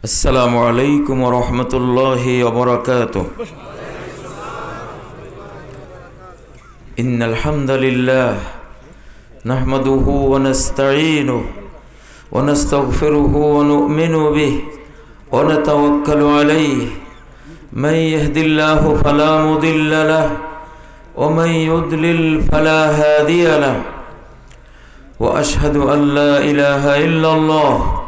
السلام عليكم ورحمة الله وبركاته. إن الحمد لله نحمده ونستعينه ونستغفره ونؤمن به ونتوكل عليه. من يهد الله فلا مضل له ومن يضلل فلا هادي له. وأشهد أن لا إله إلا الله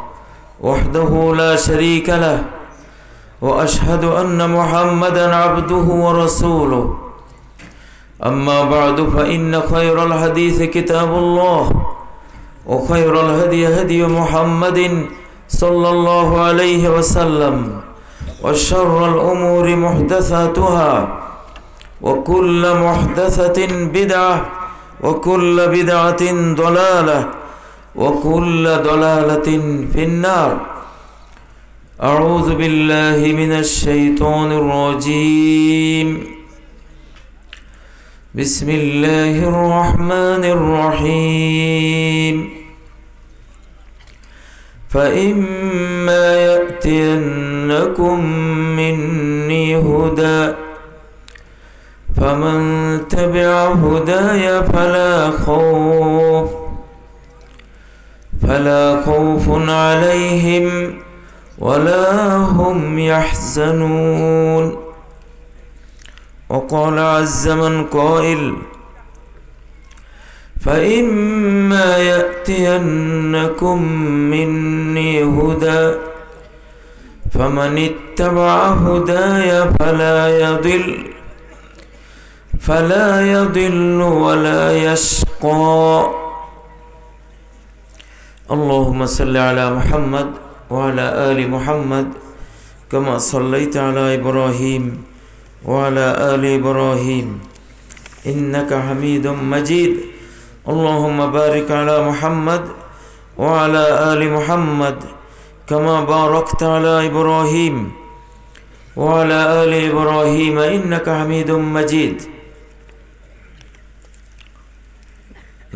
وحده لا شريك له وأشهد أن محمدا عبده ورسوله. أما بعد فإن خير الحديث كتاب الله وخير الهدي هدي محمد صلى الله عليه وسلم وشر الأمور محدثاتها وكل محدثة بدعة وكل بدعة ضلالة وكل ضلالة في النار. أعوذ بالله من الشيطان الرجيم. بسم الله الرحمن الرحيم. فإما يأتينكم مني هدى فمن تبع هداي فلا خوف عليهم ولا هم يحزنون. وقال عز من قائل فإما يأتينكم مني هدى فمن اتبع هداي فلا يضل ولا يشقى. اللهم صل على محمد وعلى آل محمد كما صليت على إبراهيم وعلى آل إبراهيم إنك حميد مجيد. اللهم بارك على محمد وعلى آل محمد كما باركت على إبراهيم وعلى آل إبراهيم إنك حميد مجيد.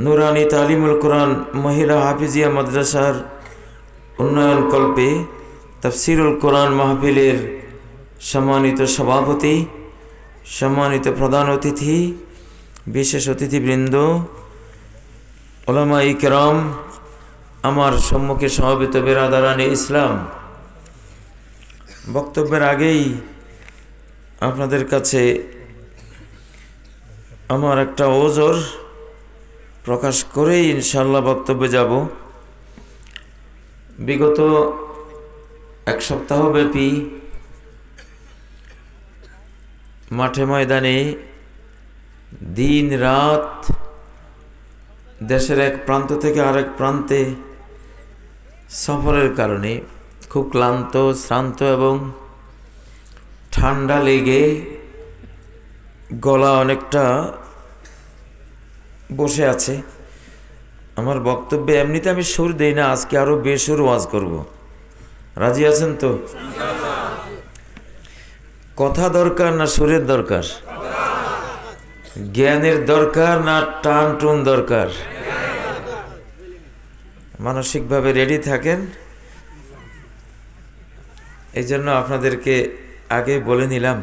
নুরানি তালিমুল কোরআন মহিলা হাফিজিয়া মাদ্রাসার উন্নয়ন কল্পে তাফসিরুল কোরআন মাহফিলের সম্মানিত সভাপতি, সম্মানিত প্রধান অতিথি, বিশেষ অতিথিবৃন্দ, উলামায়ে কেরাম, আমার সম্মুখে সমবেত বিরাদারানে ইসলাম, বক্তব্যের আগেই আপনাদের কাছে আমার একটা ওজর প্রকাশ করেই ইনশাআল্লাহ বক্তব্যে যাব। বিগত এক সপ্তাহব্যাপী মাঠে ময়দানে দিন রাত দেশের এক প্রান্ত থেকে আরেক প্রান্তে সফরের কারণে খুব ক্লান্ত, শ্রান্ত এবং ঠান্ডা লেগে গলা অনেকটা বসে আছে। আমার বক্তব্যে এমনিতে আমি সুর দেই না, আজকে আরো বেসুর ওয়াজ করব। রাজি আছেন তো? কথা দরকার না সুরের দরকার? জ্ঞানের দরকার না টান টুন দরকার? মানসিকভাবে রেডি থাকেন। এই জন্য আপনাদেরকে আগে বলে নিলাম,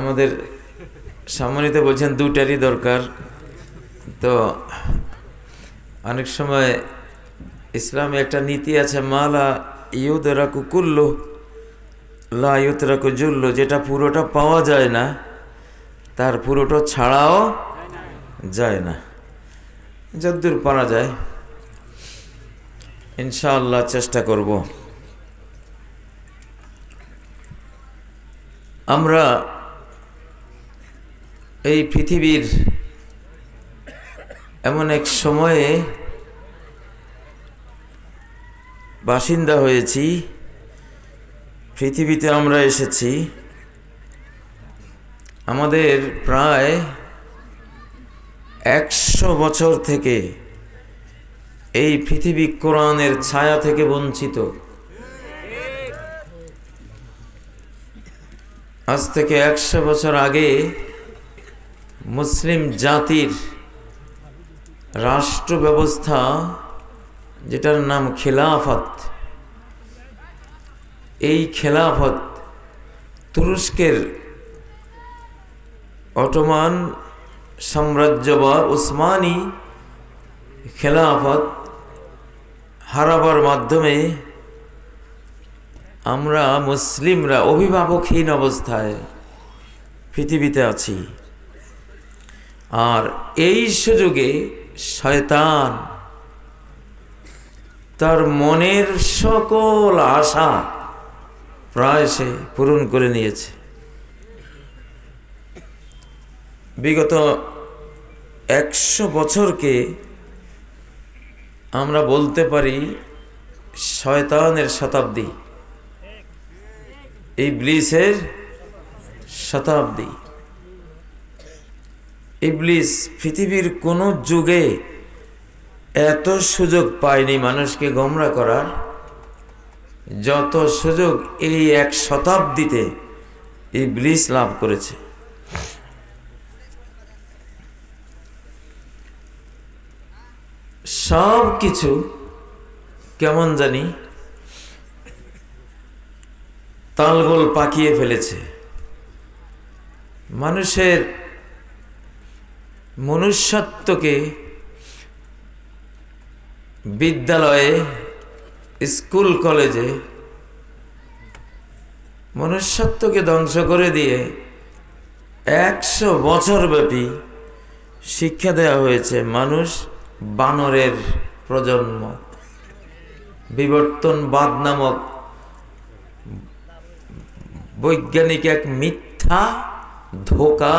আমাদের সম্মানিত বলছেন দুটারই দরকার। তো অনেক সময় ইসলামে একটা নীতি আছে, মালা ইউদরাকু কুল্লু লা ইউতরাকু জুল্লু, যেটা পুরোটা পাওয়া যায় না তার পুরোটা ছাড়াও যায় না। যতদূর পারা যায় ইনশাআল্লাহ চেষ্টা করব। আমরা এই পৃথিবীর এমন এক সময়ে বাসিন্দা হয়েছি, পৃথিবীতে আমরা এসেছি। আমাদের প্রায় 100 বছর থেকে এই পৃথিবী কোরআনের ছায়া থেকে বঞ্চিত। আজ থেকে 100 বছর আগে মুসলিম জাতির রাষ্ট্র ব্যবস্থা যেটার নাম খেলাফত। এই খেলাফত তুরস্কের অটোমান সাম্রাজ্য বা উসমানী খেলাফত হারাবার মাধ্যমে আমরা মুসলিমরা অভিভাবকহীন অবস্থায় পৃথিবীতে আছি। আর এই সুযোগে শয়তান তার মনের সকল আশা প্রায় সে পূরণ করে নিয়েছে। বিগত 100 বছরকে আমরা বলতে পারি শয়তানের শতাব্দী, ইবলিসের শতাব্দী। ইবলিস পৃথিবীর কোনো যুগে এত সুযোগ পায়নি মানুষকে গোমরা করার, যত সুযোগ এই 1 শতাব্দীতে ইবলিস লাভ করেছে। সব কিছু কেমন জানি তালগোল পাকিয়ে ফেলেছে। মানুষের মনুষ্যত্বকে বিদ্যালয়ে, স্কুল কলেজে মনুষ্যত্বকে ধ্বংস করে দিয়ে 100 বছর ব্যাপী শিক্ষা দেওয়া হয়েছে মানুষ বানরের প্রজন্ম। বিবর্তনবাদ নামক বৈজ্ঞানিক এক মিথ্যা ধোঁকা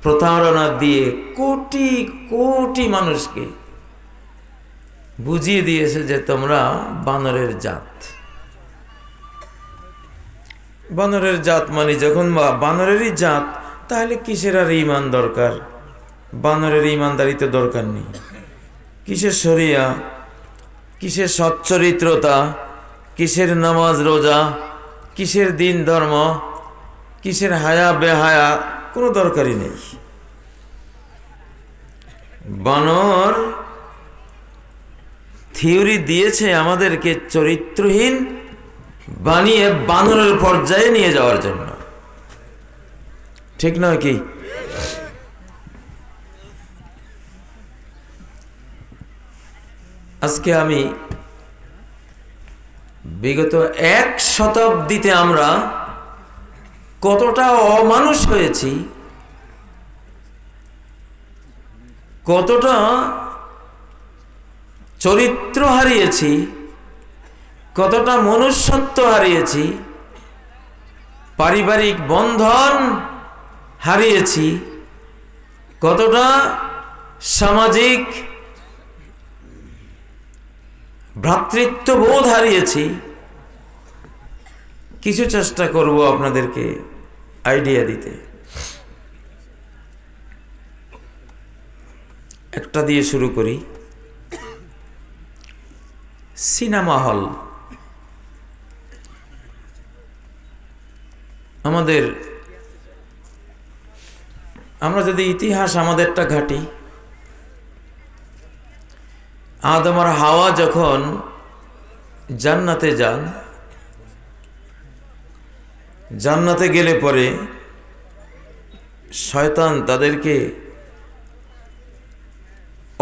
প্রতারণা দিয়ে কোটি কোটি মানুষকে বুঝিয়ে দিয়েছে যে তোমরা বানরের জাত। বানরের জাত মানে যখন বানরেরই জাত, তাহলে কিসের আর ঈমান দরকার? বানরের ঈমানদারি তো দরকার নেই। কিসের শরিয়া, কিসের সচ্চরিত্রতা, কিসের নামাজ রোজা, কিসের দিন ধর্ম, কিসের হায়া বেহায়া, কোনো দরকারই নেই। বানর থিওরি দিয়েছে আমাদেরকে চরিত্রহীন বানিয়ে বানরের পর্যায়ে নিয়ে যাওয়ার জন্য, ঠিক নয় কি? আজকে আমি বিগত 1 শতাব্দীতে আমরা কতটা অমানুষ হয়েছি, কতটা চরিত্র হারিয়েছি, কতটা মনুষ্যত্ব হারিয়েছি, পারিবারিক বন্ধন হারিয়েছি, কতটা সামাজিক ভ্রাতৃত্ববোধ হারিয়েছি, কিছু চেষ্টা করব আপনাদেরকে আইডিয়া দিতে। একটা দিয়ে শুরু করি। Cinema hall. আমরা যদি ইতিহাস আমাদেরটা ঘাঁটি, আদম আর হাওয়া যখন জান্নাতে যান, জান্নাতে গেলে পরে শয়তান তাদেরকে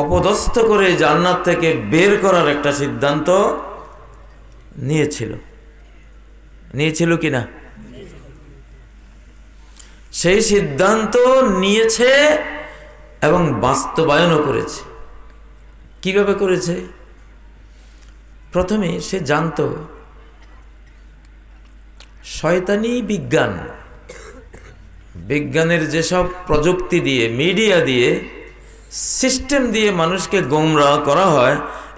অপদস্থ করে জান্নাত থেকে বের করার একটা সিদ্ধান্ত নিয়েছিল কিনা? সেই সিদ্ধান্ত নিয়েছে এবং বাস্তবায়নও করেছে। কিভাবে করেছে? প্রথমে সে জানতো শয়তানি বিজ্ঞানের যেসব প্রযুক্তি দিয়ে, মিডিয়া দিয়ে, সিস্টেম দিয়ে মানুষকে গোমরাহ করা হয়,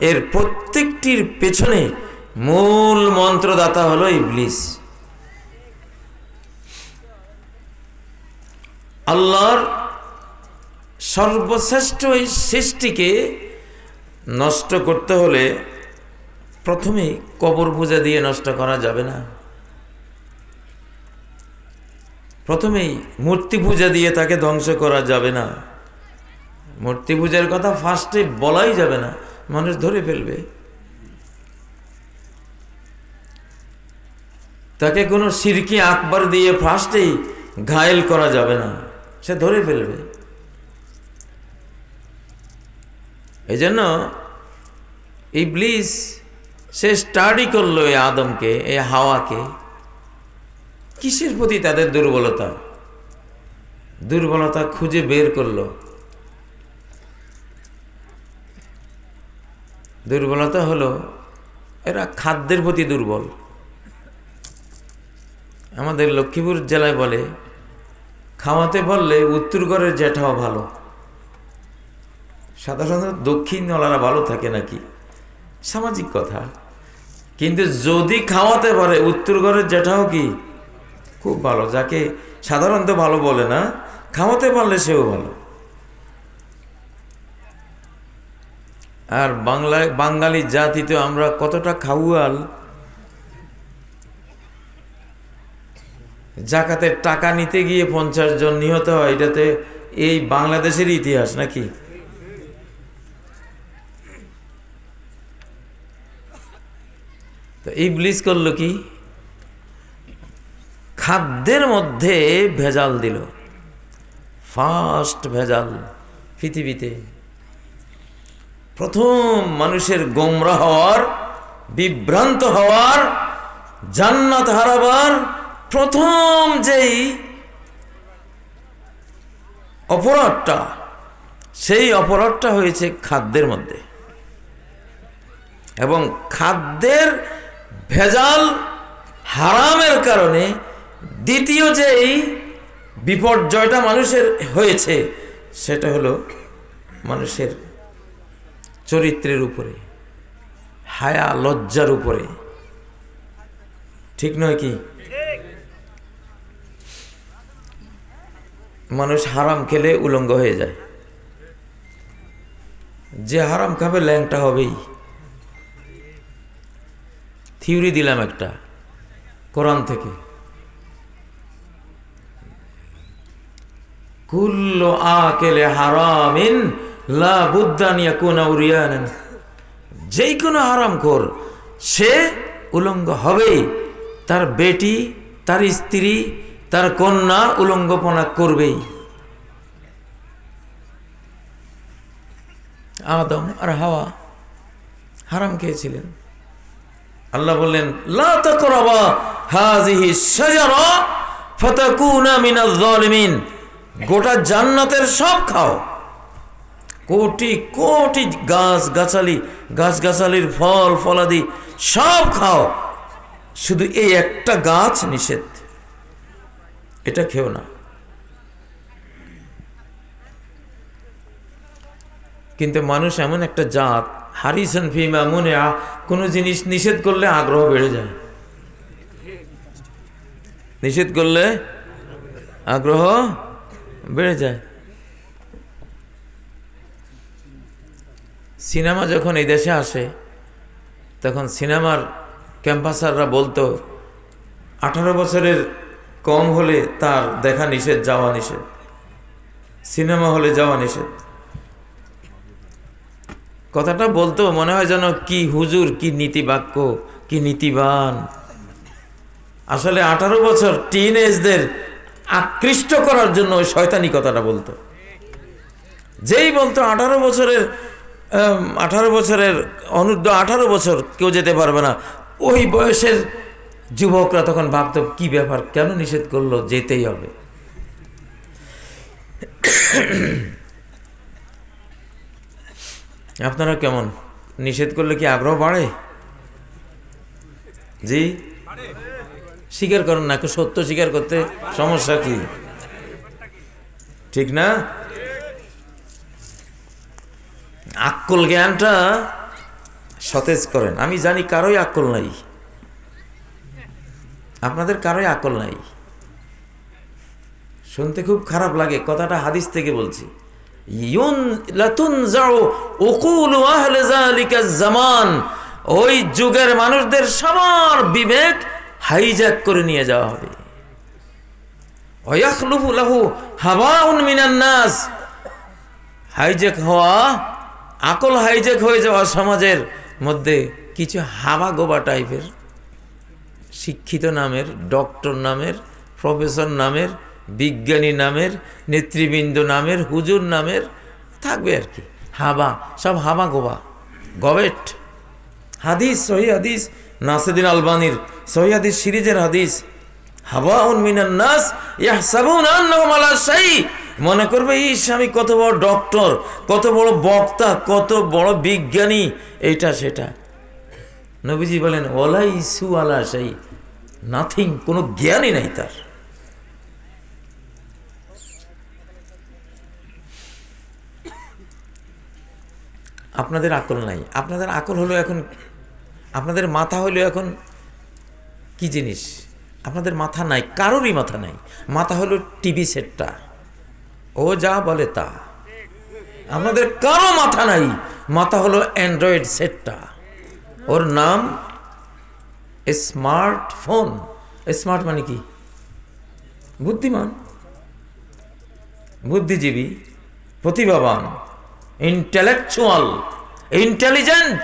এর প্রত্যেকটির পেছনে মূল মন্ত্রদাতা হলো ইবলিস। আল্লাহর সর্বশ্রেষ্ঠ এই সৃষ্টিকে নষ্ট করতে হলে প্রথমে কবর পূজা দিয়ে নষ্ট করা যাবে না। প্রথমেই মূর্তি পূজা দিয়ে তাকে ধ্বংস করা যাবে না। মূর্তি পূজার কথা ফার্স্টে বলাই যাবে না, মানুষ ধরে ফেলবে। তাকে কোনো শিরকি আকবার দিয়ে ফার্স্টেই ঘায়েল করা যাবে না, সে ধরে ফেলবে। এই জন্য ইবলিস সে স্টাডি করলো এই আদমকে, এই হাওয়াকে, কিসের প্রতি তাদের দুর্বলতা, দুর্বলতা খুঁজে বের করলো। দুর্বলতা হলো এরা খাদ্যের প্রতি দুর্বল। আমাদের লক্ষ্মীপুর জেলায় বলে, খাওয়াতে পারলে উত্তর ঘরের জ্যাঠাও ভালো। সাধারণত দক্ষিণ ওলারা ভালো থাকে নাকি, সামাজিক কথা। কিন্তু যদি খাওয়াতে পারে উত্তর ঘরের জ্যাঠাও কি খুব ভালো, যাকে সাধারণত ভালো বলে না, খাওয়াতে পারলে সেও ভালো। আর বাঙালি জাতিতে আমরা কতটা খাওয়াল। জাকাতের টাকা নিতে গিয়ে 50 জন নিহত হয়, এটাতে এই বাংলাদেশের ইতিহাস নাকি। তো ইবলিস করলো কি, খাদ্যের মধ্যে ভেজাল দিল। ফার্স্ট ভেজাল পৃথিবীতে, প্রথম মানুষের গোমরা হওয়ার, বিভ্রান্ত হওয়ার, জান্নাত হারাবার প্রথম যেই অপরাধটা, সেই অপরাধটা হয়েছে খাদ্যের মধ্যে। এবং খাদ্যের ভেজাল হারামের কারণে দ্বিতীয় যেই বিপর্যয়টা মানুষের হয়েছে, সেটা হলো মানুষের চরিত্রের উপরে, হায়া লজ্জার উপরে। ঠিক নয় কি? মানুষ হারাম খেলে উলঙ্গ হয়ে যায়। যে হারাম খাবে ল্যাংটা হবেই। থিওরি দিলাম একটা কোরআন থেকে, কুল্লু আকেলে হারামিন লা বুদ্দান ইয়াকুনা উরিয়ানান। যেই কোনো হারামখোর সে উলঙ্গ হবেই, তার বেটি, তার স্ত্রী, তার কন্যা উলঙ্গপনা করবেই। আদম আর হাওয়া হারাম খেয়েছিলেন। আল্লাহ বললেন, লা তাকরাবা হাযিহি শাজারা ফাতাকুনা মিনাজ জালিমিন। গোটা জান্নাতের সব খাও, কোটি কোটি গাছগাছালির ফল ফলাদি সব খাও, শুধু এই একটা গাছ নিষেধ, এটা খেও না। কিন্তু মানুষ এমন একটা জাত, হারিসান ফিমা মুনিআ, কোনো জিনিস নিষেধ করলে আগ্রহ বেড়ে যায়। নিষেধ করলে আগ্রহ বেড়ে যায়। সিনেমা যখন এই দেশে আসে, তখন সিনেমার ক্যাম্পাসাররা বলতো 18 বছরের কম হলে তার দেখা নিষেধ, যাওয়া নিষেধ, সিনেমা হলে যাওয়া নিষেধ। কথাটা বলতো মনে হয় যেন কি হুজুর, কি নীতিবাক্য, কি নীতিবান। আসলে 18 বছর টিনেজদের আকৃষ্ট করার জন্য ওই শয়তানি কথাটা বলতো। যেই বলতো 18 বছরের অনূর্ধ্ব 18 বছর কেউ যেতে পারবে না, ওই বয়সের যুবকরা তখন ভাবতো কি ব্যাপার, কেন নিষেধ করলো, যেতেই হবে। আপনারা কেমন, নিষেধ করলে কি আগ্রহ বাড়ে? জি, স্বীকার করেন না, সত্য স্বীকার করতে সমস্যা কি? ঠিক না? আক্কল জ্ঞানটা সতেজ করেন। আমি জানি কারোই আক্কল নাই, আপনাদের কারোই আক্কল নাই। শুনতে খুব খারাপ লাগে, কথাটা হাদিস থেকে বলছি। ওই যুগের মানুষদের সবার বিবেক হাইজ্যাক করে নিয়ে যাওয়া হবে। হাইজ্যাক হওয়া আকল হাইজ্যাক হয়ে যাওয়া সমাজের মধ্যে কিছু হাবা গোবা টাইপের শিক্ষিত নামের, ডক্টর নামের, প্রফেসর নামের, বিজ্ঞানী নামের, নেতৃবৃন্দ নামের, হুজুর নামের থাকবে আর কি। হাবা, সব হাবা গোবা, গবেট। হাদিস, সহি হাদিস, নাসিরুদ্দিন আলবানীর সহি হাদিস সিরিজের হাদিস, হাওয়াউন মিনান নাস ইয়াহসাবুনা আন্নাহুম আলা শাই। মনে করবে ইস আমি কত বড় ডক্টর, কত বড় বক্তা, কত বড় বিজ্ঞানী, এইটা সেটা। নবীজি বলেন ওয়ালা ইসু আলা শাই, নাথিং, কোনো জ্ঞানই নাই তার। আপনাদের আকল নাই। আপনাদের আকল হলো এখন, আপনাদের মাথা হলো এখন কি জিনিস, আপনাদের মাথা নাই, কারোরই মাথা নাই। মাথা হলো টিভি সেটটা, ও যা বলে তা। আমাদের কারো মাথা নাই, মাথা হলো অ্যান্ড্রয়েড সেটটা, ওর নাম স্মার্টফোন। স্মার্ট মানে কি? বুদ্ধিমান, বুদ্ধিজীবী, প্রতিভাবান, ইন্টেলেকচুয়াল, ইন্টেলিজেন্ট।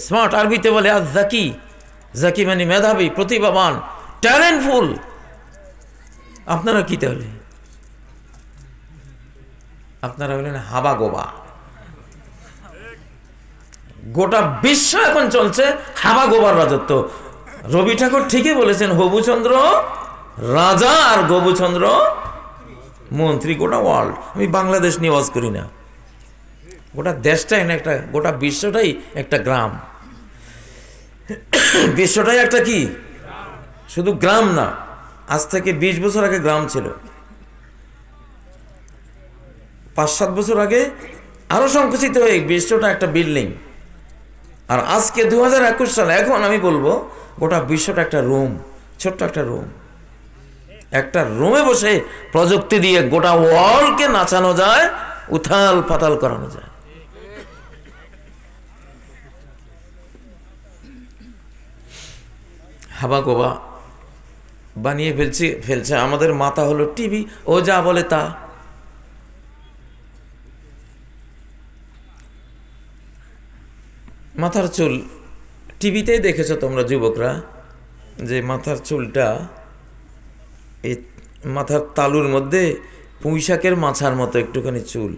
স্মার্ট আরবিতে বলে আজ জাকি, জাকি মানে মেধাবী, প্রতিভাবান, ট্যালেন্টফুল। আপনারা কি তাহলে? আপনারা হলেন হাবা গোবা। গোটা বিশ্ব এখন চলছে হাবা গোবার রাজত্ব। রবি ঠাকুর ঠিকই বলেছেন, হবুচন্দ্র রাজা আর গবুচন্দ্র মন্ত্রী। গোটা ওয়ার্ল্ড, আমি বাংলাদেশ নিয়ে ওয়াজ করি না, গোটা দেশটাই না একটা, গোটা বিশ্বটাই একটা গ্রাম। বিশ্বটাই একটা কি, শুধু গ্রাম না। আজ থেকে 20 বছর আগে গ্রাম ছিল, 5-7 বছর আগে আরো সংকুচিত হয়ে বিশ্বটা একটা বিল্ডিং। আর আজকে 2021 সাল, এখন আমি বলবো গোটা বিশ্বটা একটা রুম, ছোট্ট একটা রুম। একটা রুমে বসে প্রযুক্তি দিয়ে গোটা ওয়ার্ল্ডকে নাচানো যায়, উথাল পাতাল করানো যায়। হাবা গোবা বানিয়ে ফেলছে। আমাদের মাথা হলো টিভি, ও যা বলে তা। মাথার চুল টিভিতেই দেখেছো তোমরা যুবকরা, যে মাথার চুলটা এই মাথার তালুর মধ্যে পুঁইশাকের মাছার মতো একটুখানি চুল,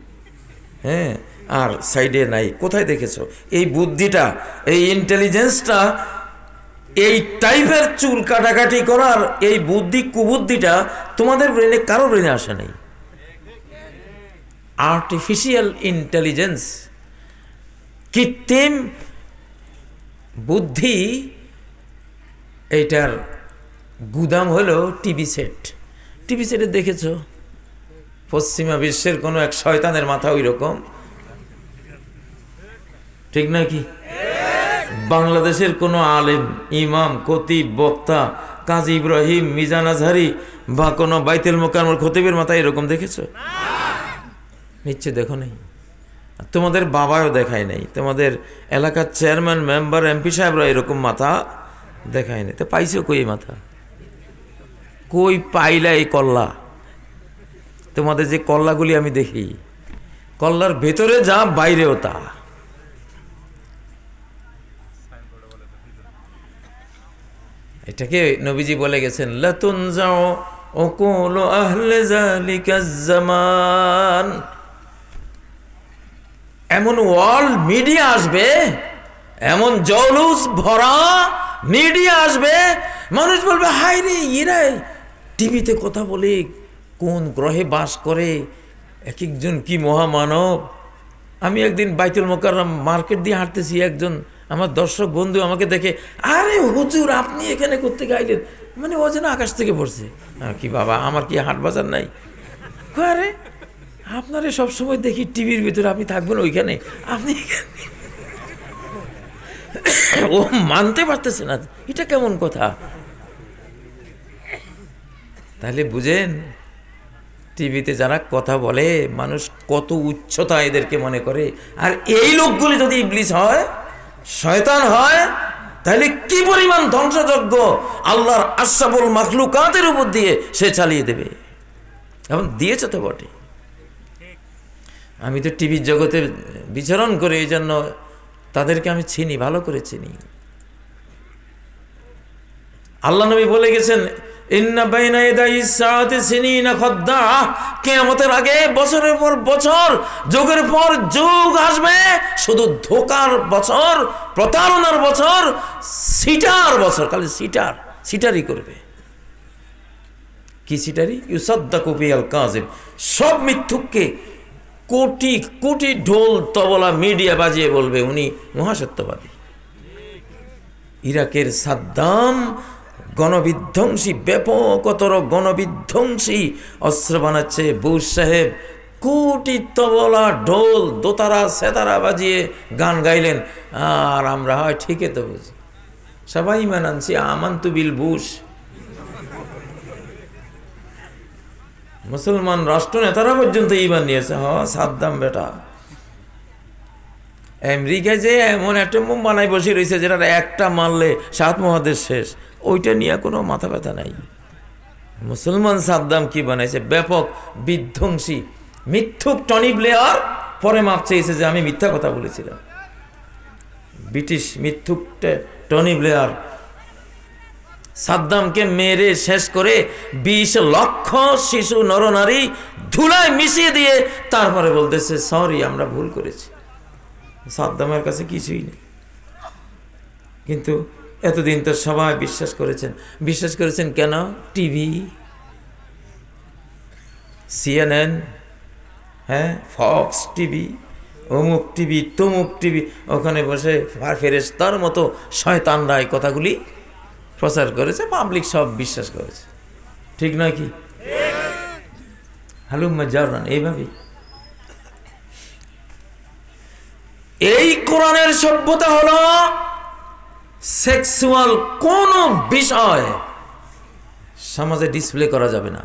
হ্যাঁ, আর সাইডে নাই। কোথায় দেখেছো এই বুদ্ধিটা, এই ইন্টেলিজেন্সটা? এই টাইপের চুল কাটাকাটি করার এই বুদ্ধি, কুবুদ্ধিটা তোমাদের ব্রেনে, কারো ব্রেনে আসে নাই। আর্টিফিশিয়াল ইন্টেলিজেন্স, কৃত্রিম বুদ্ধি, এইটার গুদাম হলো টিভি সেট। টিভি সেটে দেখেছো পশ্চিমা বিশ্বের কোনো এক শয়তানের মাথা ওই রকম, ঠিক নাকি? বাংলাদেশের কোনো আলেম, ইমাম, খতিব, বক্তা, কাজী ইব্রাহিম, মিজান আজহারি বা কোনো বাইতুল মোকাররমের খতিবের মাথা এরকম দেখেছো? নিশ্চয় দেখো নাই। তোমাদের বাবাও দেখায় নাই, তোমাদের এলাকার চেয়ারম্যান, মেম্বার, এমপি সাহেবরা এরকম মাথা দেখায় নাই। তো পাইছো কই মাথা? কই পাইলা এই কল্লা? তোমাদের যে কল্লাগুলি আমি দেখি, কল্লার ভেতরে যা, বাইরেও তা। এটাকে নবীজি বলে গেছেন, লাতুনজাউ উকুলু আহলি যালিকাজ জামান। এমন ওয়ার্ল্ড মিডিয়া আসবে, এমন জৌলুস ভরা মিডিয়া আসবে, মানুষ বলবে হাই রে, এরা টিভিতে কথা বলে, কোন গ্রহে বাস করে, এক একজন কি মহামানব। আমি একদিন বাইতুল মোকাররম মার্কেট দিয়ে হাঁটতেছি, একজন আমার দর্শক বন্ধু আমাকে দেখে, আরে হুজুর আপনি এখানে করতে গাইলেন, মানে ও যেন আকাশ থেকে পড়ছে। কি বাবা, আমার কি হাট বাজার নাই? আরে আপনারে সবসময় দেখি টিভির ভিতরে, আপনি থাকবেন ওইখানে, আপনি ও মানতে পারতেছে না, এটা কেমন কথা? তাহলে বুঝেন টিভিতে যারা কথা বলে, মানুষ কত উচ্চতা এদেরকে মনে করে। আর এই লোকগুলি যদি ইবলিস হয়, শয়তান হয়, তাহলে কি পরিমাণ ধ্বংসযজ্ঞ আল্লাহর আশরাফুল মাখলুকাতের উপর দিয়ে সে চালিয়ে দেবে। এখন দিয়েছে তো বটে। আমি তো টিভির জগতে বিচরণ করি, এই জন্য তাদেরকে আমি চিনি, ভালো করে চিনি। আল্লাহ নবী বলে গেছেন, ইন্না বাইনা ইয়াদাই সাআতি সিনিনা খাদ্দা, কিয়ামতের আগে বছরের পর বছর, যুগের পর যুগ আসবে, শুধু ধোকার বছর, প্রতারণার বছর, সিটার বছর। খালি সিটারি করবে। কি সিটারি? ইউসাদ্দাকু বিল কাযিব, সব মিথ্যুককে কোটি কোটি ঢোল তবলা মিডিয়া বাজিয়ে বলবে উনি মহাসত্যবাদী। ইরাকের সাদ্দাম গণবিধ্বংসী, ব্যাপকতর গণবিধ্বংসী অস্ত্র বানাচ্ছে। বুশ সাহেব কোটি তবলা ঢোল দোতারা সেতারা বাজিয়ে গান গাইলেন, আর আমরা হয় ঠিকই তো বুঝি, সবাই ইমান আনছি, আমান্তু বিল বুশ। মুসলমান রাষ্ট্র নেতারা পর্যন্ত ইমান নিয়েছে। সাদ্দাম বেটা আমেরিকায় যে এমন একটা বোম বানাই বসে রয়েছে, যেটা একটা মারলে 7 মহাদেশ শেষ, ওইটা নিয়ে কোনো মাথা ব্যথা নাই। মুসলমান সাদ্দাম কি বানাইছে? ব্যাপক বিধ্বংসী মিথ্যুক টনি ব্লেয়ার পরে মাপ চেয়েছে যে আমি মিথ্যা কথা বলেছিলাম। ব্রিটিশ মিথ্যুক টনি ব্লেয়ার সাদ্দামকে মেরে শেষ করে 20 লক্ষ শিশু নরনারী ধুলায় মিশিয়ে দিয়ে তারপরে বলতেছে সরি, আমরা ভুল করেছি। সাদ্দামের কাছে কিছুই নেই, কিন্তু এতদিন তো সবাই বিশ্বাস করেছেন কেন? টিভি, CNN, হ্যাঁ, ফক্স টিভি, অমুক টিভি, তমুক টিভি, ওখানে বসে ফেরেশতার মতো শয়তানরা এই কথাগুলি প্রচার করেছে, পাবলিক সব বিশ্বাস করেছে। ঠিক নয় কি? হালুম্মা জাররান, এইভাবেই এই কোরআনের সভ্যতা হলো সেক্সুয়াল কোন বিষয় সমাজে ডিসপ্লে করা যাবে না,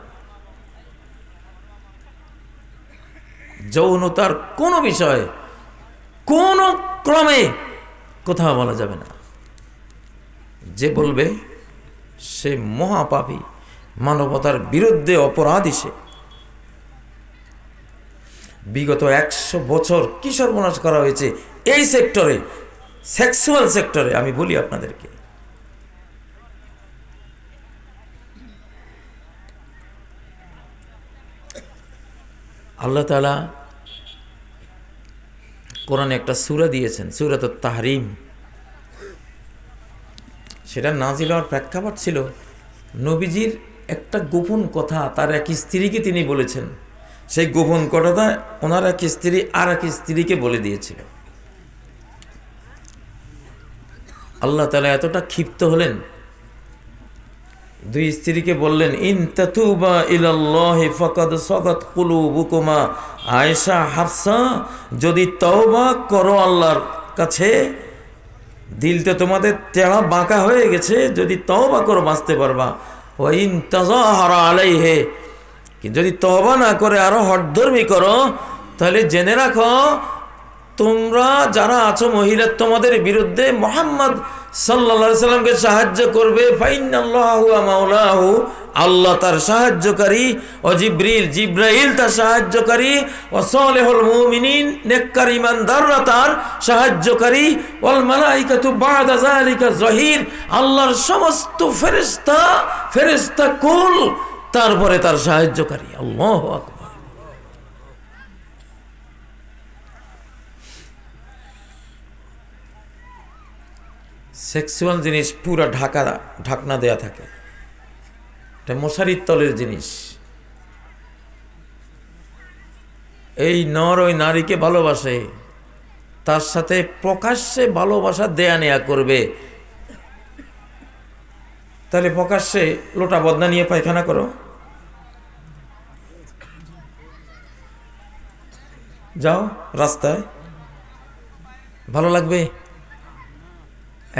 যৌনতার কোন বিষয় কোন ক্রমে কোথাও বলা যাবে না। যে বলবে সে মহাপাপী, মানবতার বিরুদ্ধে অপরাধী। সে বিগত 100 বছর কি সর্বনাশ করা হয়েছে এই সেক্টরে, সেক্সুয়াল সেক্টরে। আমি বলি আপনাদেরকে, আল্লাহ তাআলা কোরআনে একটা সূরা দিয়েছেন, সূরাতুত তাহরিম। সেটা নাজিল হওয়ার প্রেক্ষাপট ছিল নবীজির একটা গোপন কথা তার এক স্ত্রীকে তিনি বলেছেন। সেই গোপন কথাটা ওনার এক স্ত্রী আর এক স্ত্রীকে বলে দিয়েছিল। আল্লাহ তাআলা এতটা ক্ষিপ্ত হলেন, 2 স্ত্রীকে বললেন, ইন তাতুবা ইলাল্লাহি ফাকাদ সাগাত কুলুবুকুমা, আয়েশা, হাফসা, যদি তওবা করো আল্লাহর কাছে, দিল তো তোমাদের তেড়া বাঁকা হয়ে গেছে, যদি তওবা করো বাঁচতে পারবা। ওয়া ইন তাযাহারা আলাইহি, যদি তওবা না করে আরো হঠধর্মী করো, তাহলে জেনে রাখো তোমরা যারা আছো মহিলা, তোমাদের বিরুদ্ধে মুহাম্মদ সাল্লাল্লাহু আলাইহি সাল্লামকে সাহায্য করবে। ফাইনাল্লাহু ওয়া মাওলাহু, আল্লাহ তার সাহায্যকারী, ও জিব্রাইল তার সাহায্যকারী, ও সালেহুল মুমিনিন, নেককার ঈমানদাররা তার সাহায্যকারী, ওয়াল মালাইকাতু বা'দা যালিকা যহির, আল্লাহর সমস্ত ফেরেশতা কুল তারপরে তার সাহায্যকারী। আল্লাহু আকবার। সেক্সুয়াল জিনিস পুরা ঢাকনা দেয়া থাকে, এটা মশারির তলের জিনিস। এই নর ওই নারীকে ভালোবাসে, তার সাথে প্রকাশ্যে ভালোবাসা দেয়া নেয়া করবে, তাহলে প্রকাশ্যে লোটা বদনা নিয়ে পায়খানা করো, যাও রাস্তায়, ভালো লাগবে?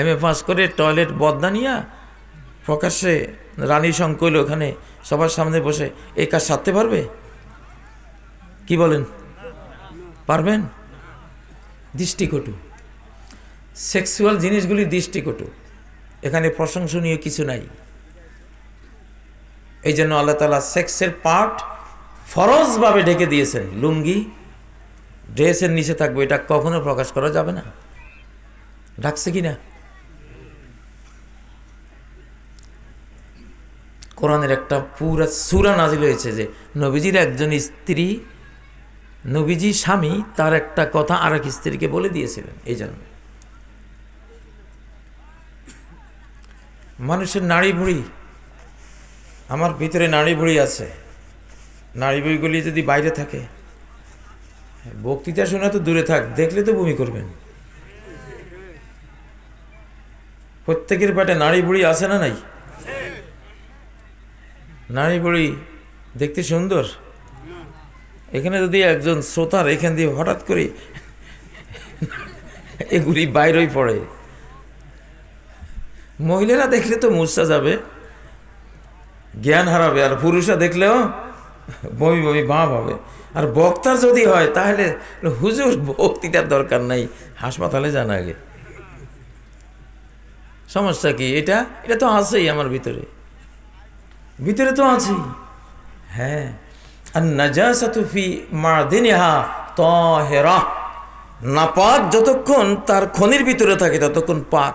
MA পাস করে টয়লেট বদনা নিয়া প্রকাশ্যে রানীর সংকৈল ওখানে সবার সামনে বসে এই কাজ সারতে পারবে? কি বলেন, পারবেন? দৃষ্টিকটু, সেক্সুয়াল জিনিসগুলি দৃষ্টিকটু, এখানে প্রশংসনীয় কিছু নাই। এই জন্য আল্লাহ তাআলা সেক্সের পার্ট ফরজভাবে ঢেকে দিয়েছেন। লুঙ্গি, ড্রেসের নিচে থাকবে, এটা কখনো প্রকাশ করা যাবে না। ডাকছে কি না? কোরআনের একটা পুরা সূরা নাজিল হয়েছে যে নবীজির একজন স্ত্রী, নবীজি স্বামী তার একটা কথা আরেক স্ত্রীকে বলে দিয়েছিলেন। এই জন্য মানুষের নাড়ি ভুঁড়ি, আমার ভিতরে নাড়ি ভুঁড়ি আছে, নাড়ি ভুঁড়িগুলি যদি বাইরে থাকে, বক্তৃতা শোনা তো দূরে থাক, দেখলে তো বমি করবেন। প্রত্যেকের পেটে নাড়ি ভুঁড়ি আছে না নাই? নাড়ি ভুঁড়ি দেখতে সুন্দর। এখানে যদি একজন শ্রোতার এখান দিয়ে হঠাৎ করে এগুলি বাইরেই পড়ে, মহিলারা দেখলে তো মূর্ছা যাবে, জ্ঞান হারাবে, আর পুরুষরা দেখলেও বমি বমি ভাব হবে। আর বক্তার যদি হয় তাহলে হুজুর বক্তৃতার দরকার নাই, হাসপাতালে যান আগে। সমস্যা কি? এটা তো আছেই আমার ভিতরে, ভিতরে তো আছেই। হ্যাঁ, আর নাজাসাতু ফি মাদিনিহা তাহিরা, নাপাক যতক্ষণ তার খনির ভিতরে থাকে ততক্ষণ পাক।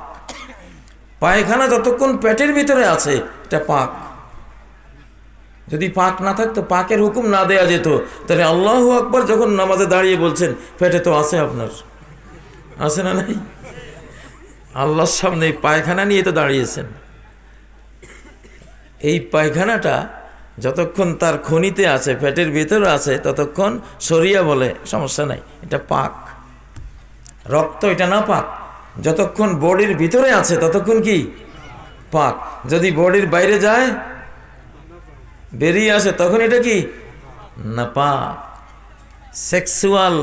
পায়খানা যতক্ষণ পেটের ভিতরে আছে এটা পাক। যদি পাক না থাকতো, পাকের হুকুম না দেয়া যেত, তাহলে আল্লাহু আকবার যখন নামাজে দাঁড়িয়ে বলছেন, পেটে তো আছে আপনার, আছে না নাই? আল্লাহর সামনে পায়খানা নিয়ে তো দাঁড়িয়েছেন। এই পায়খানাটা যতক্ষণ তার খনিতে আছে, পেটের ভিতরে আছে, ততক্ষণ শরিয়া বলে সমস্যা নাই, এটা পাক। রক্ত এটা না পাক, যতক্ষণ বডির ভিতরে আছে ততক্ষণ কি পাক। যদি বডির বাইরে যায়, বেরিয়ে আসে, তখন এটা কি না পাক। সেক্সুয়াল,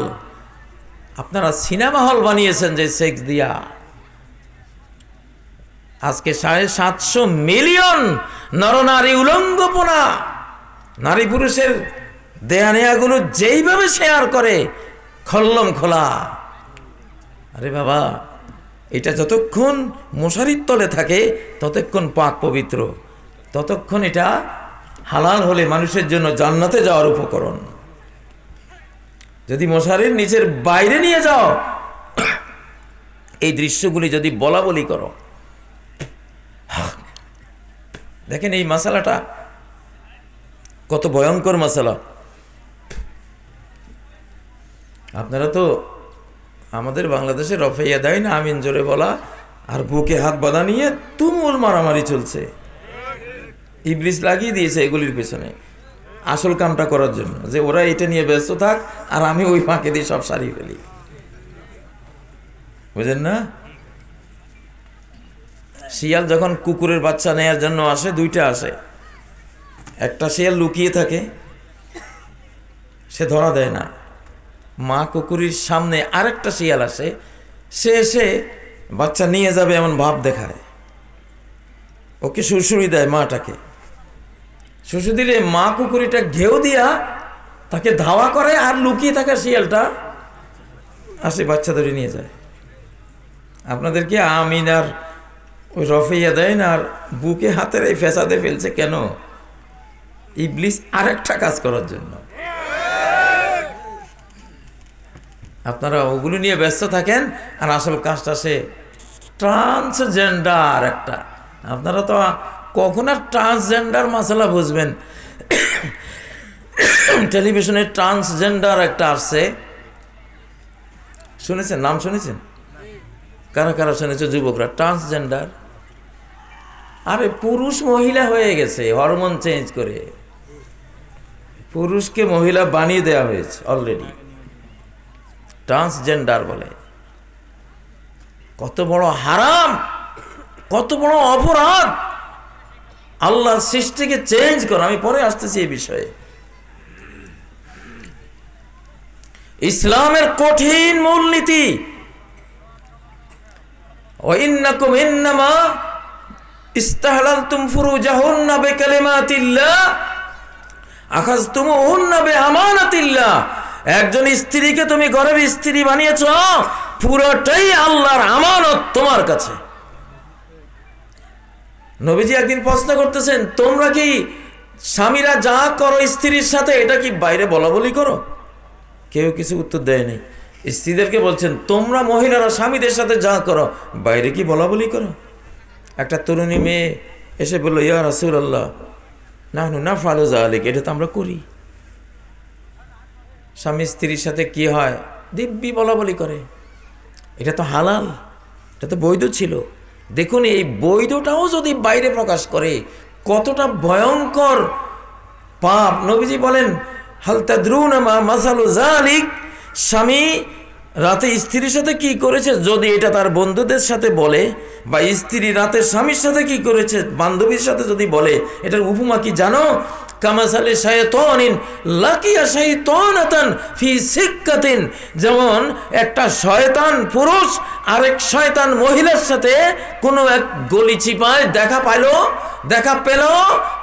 আপনারা সিনেমা হল বানিয়েছেন যে সেক্স দিয়া। আজকে 750 মিলিয়ন নরনারী উলঙ্গপনা, নারী পুরুষের দেহানেয়াগুলো যেইভাবে শেয়ার করে, খল্লম খোলা। আরে বাবা, এটা যতক্ষণ মশারির তলে থাকে ততক্ষণ পাক পবিত্র, ততক্ষণ এটা হালাল হলে মানুষের জন্য জান্নাতে যাওয়ার উপকরণ। যদি মশারির নিচের বাইরে নিয়ে যাও, এই দৃশ্যগুলি যদি বলা বলি করো, দেখেন এই মাসালাটা কত ভয়ঙ্কর মাসালা। আপনারা তো আমাদের বাংলাদেশে রফাইয়া দেয় না, আমিন জোরে বলা আর বুকে হাত বাঁধা নিয়ে তুমুল মারামারি চলছে। ইবলিস লাগিয়ে দিয়েছে এগুলির পেছনে আসল কামটা করার জন্য, যে ওরা এটা নিয়ে ব্যস্ত থাক আর আমি ওই ফাঁকে দিয়ে সব সারিয়ে ফেলি। বুঝেন না? শিয়াল যখন কুকুরের বাচ্চা নেয়ার জন্য আসে, দুইটা আসে, একটা শিয়াল লুকিয়ে থাকে, সে ধরা দেয় না। মা কুকুরের সামনে আরেকটা শিয়াল আসে, সে এসে বাচ্চা নিয়ে যাবে এমন ভাব দেখায়, ওকে সুরসুরি দেয় মাটাকে। শুশু দিলে মা কুকুরিটা ঘেউ দিয়া তাকে ধাওয়া করে, আর লুকিয়ে থাকা শিয়ালটা আসে বাচ্চা ধরে নিয়ে যায়। আপনাদেরকে আমিন আর ওই রফাইয়া দেয় না, আর বুকে হাতের এই ফেসাদে ফেলছে কেন? ইবলিস আরেকটা কাজ করার জন্য। আপনারা ওগুলো নিয়ে ব্যস্ত থাকেন, আর আসল কাজটা সে ট্রান্সজেন্ডার একটা। আপনারা তো কখন আর ট্রান্সজেন্ডার মশলা বুঝবেন? টেলিভিশনে ট্রান্সজেন্ডার একটা আসছে, শুনেছেন? নাম শুনেছেন? কারা কারা শুনেছে? যুবকরা, ট্রান্সজেন্ডার। আরে পুরুষ মহিলা হয়ে গেছে, হরমোন চেঞ্জ করে পুরুষকে মহিলা বানিয়ে দেওয়া হয়েছে অলরেডি, ট্রান্সজেন্ডার বলে। কত বড় হারাম, কত বড় অপরাধ! আল্লাহর সৃষ্টিকে চেঞ্জ করো। আমি পরে আসতেছি এই বিষয়ে। ইসলামের কঠিন মূলনীতি, ওয়াইন্নাকুম ইন্নামা ইস্তাহলালতুম ফুরুজাহুন্না বিকালিমাতিল্লাহ আখাযতুমুহুন্না বিআমানাতিল্লাহ। একজন স্ত্রীকে তুমি ঘরের স্ত্রী বানিয়েছো, পুরোটাই আল্লাহর আমানত তোমার কাছে। নবীজি একদিন প্রশ্ন করতেছেন, তোমরা কি স্বামীরা যা করো স্ত্রীর সাথে, এটা কি বাইরে বলা বলি করো? কেউ কিছু উত্তর দেয়নি। স্ত্রীদেরকে বলছেন, তোমরা মহিলারা স্বামীদের সাথে যা করো বাইরে কি বলা বলি করো? একটা তরুণী মেয়ে এসে বললো, ইয়া রাসূলুল্লাহ নাহনু নাফআলু যালিক, এটা তো আমরা করি। স্বামী স্ত্রীর সাথে কি হয়, দিব্যি বলা বলি করে, এটা তো হালাল, এটা তো বৈধ ছিল। দেখুন এই বৈধটাও যদি বাইরে প্রকাশ করে কতটা ভয়ঙ্কর পাপ। নবীজি বলেন, হাল তাদরুনা মা মাসালু যালিক, স্বামী রাতে স্ত্রীর সাথে কি করেছে যদি এটা তার বন্ধুদের সাথে বলে, বা স্ত্রী রাতে স্বামীর সাথে কি করেছে বান্ধবীর সাথে যদি বলে, এটার উপমা কি জানো? কামাসালে শায়তানিন লাকিয়া শায়তানাতান ফি সিক্কাতিন, যেমন একটা শয়তান পুরুষ আরেক শয়তান মহিলার সাথে কোনো এক গলি চিপায় দেখা পেল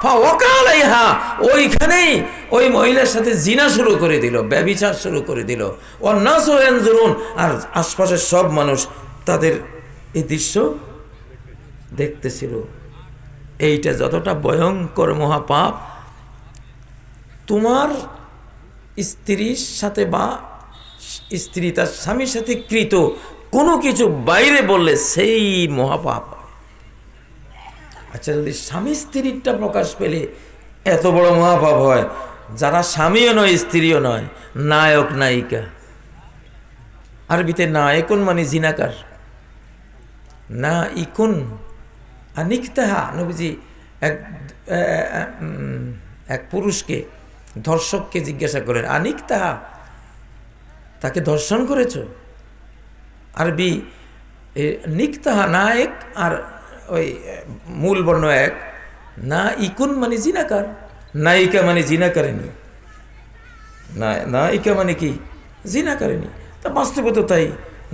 ফাওয়াকালাইহা, ওইখানেই ওই মহিলার সাথে জিনা শুরু করে দিল, ব্যভিচার শুরু করে দিল। ওয়ান্নাসু ইয়ানজুরুন, আর আশপাশের সব মানুষ তাদের এই দৃশ্য দেখতেছিল। এইটা যতটা ভয়ঙ্কর মহাপাপ, তোমার স্ত্রীর সাথে বা স্ত্রী তার স্বামীর সাথে কৃত কোনো কিছু বাইরে বললে সেই মহাপাপ। আচ্ছা, যদি স্বামী স্ত্রীরটা প্রকাশ পেলে এত বড় মহাপাপ হয়, যারা স্বামীও নয় স্ত্রীও নয়, নায়ক নায়িকা, আরবিতে নায়কুন মানে জিনাকার, না ইকুন আনিকতাহা। নবীজি এক পুরুষকে, ধর্ষককে জিজ্ঞাসা করেন, আনিকতাহা, তাকে ধর্ষণ করেছ? আরবি নিকতাহা নায়ক, আর ওই মূল বর্ণ এক, না ইকুন মানে জিনাকার, নায়িকা মানে জিনাকারিনী, নায়িকা মানে কি জিনাকারিনী। তা বাস্তবে তো তাই,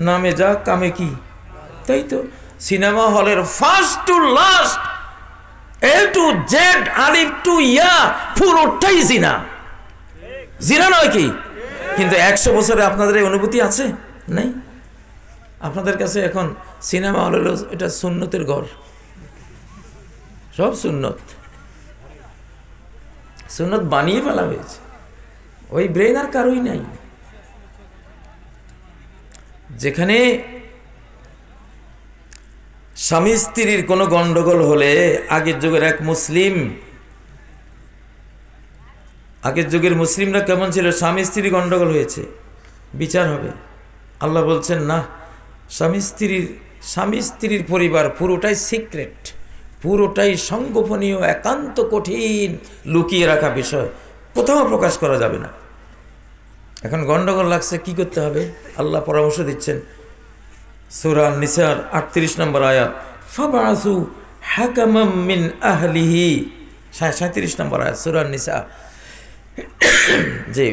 নামে যা কামে কি, তাই তো। সিনেমা হলের first to last, A to Z, আলিফ টু ইয়া, পুরোটাই জিনা, জিনা নয় কি? কিন্তু 100 বছরে আপনাদের এই অনুভূতি আছে? নাই। আপনাদের কাছে এখন সিনেমা হল হলো এটা সুন্নতের ঘর, সব সুন্নত বানিয়ে ফেলা হয়েছে, ওই ব্রেন আর কারোই নাই। যেখানে স্বামী স্ত্রীর কোনো গন্ডগোল হলে, আগের যুগের মুসলিমরা কেমন ছিল, স্বামী স্ত্রী গন্ডগোল হয়েছে বিচার হবে, আল্লাহ বলছেন না, স্বামী স্ত্রীর পরিবার পুরোটাই সিক্রেট, পুরোটাই সংগোপনীয়, একান্ত কঠিন, লুকিয়ে রাখা বিষয়, কোথাও প্রকাশ করা যাবে না। এখন গন্ডগোল লাগছে, কি করতে হবে? আল্লাহ পরামর্শ দিচ্ছেন সূরা নিসার 38 নম্বর আয়াত, ফাবআসু হাকামাম মিন আহলিহি, 37 নম্বর আয়াত সূরা নিসা, যে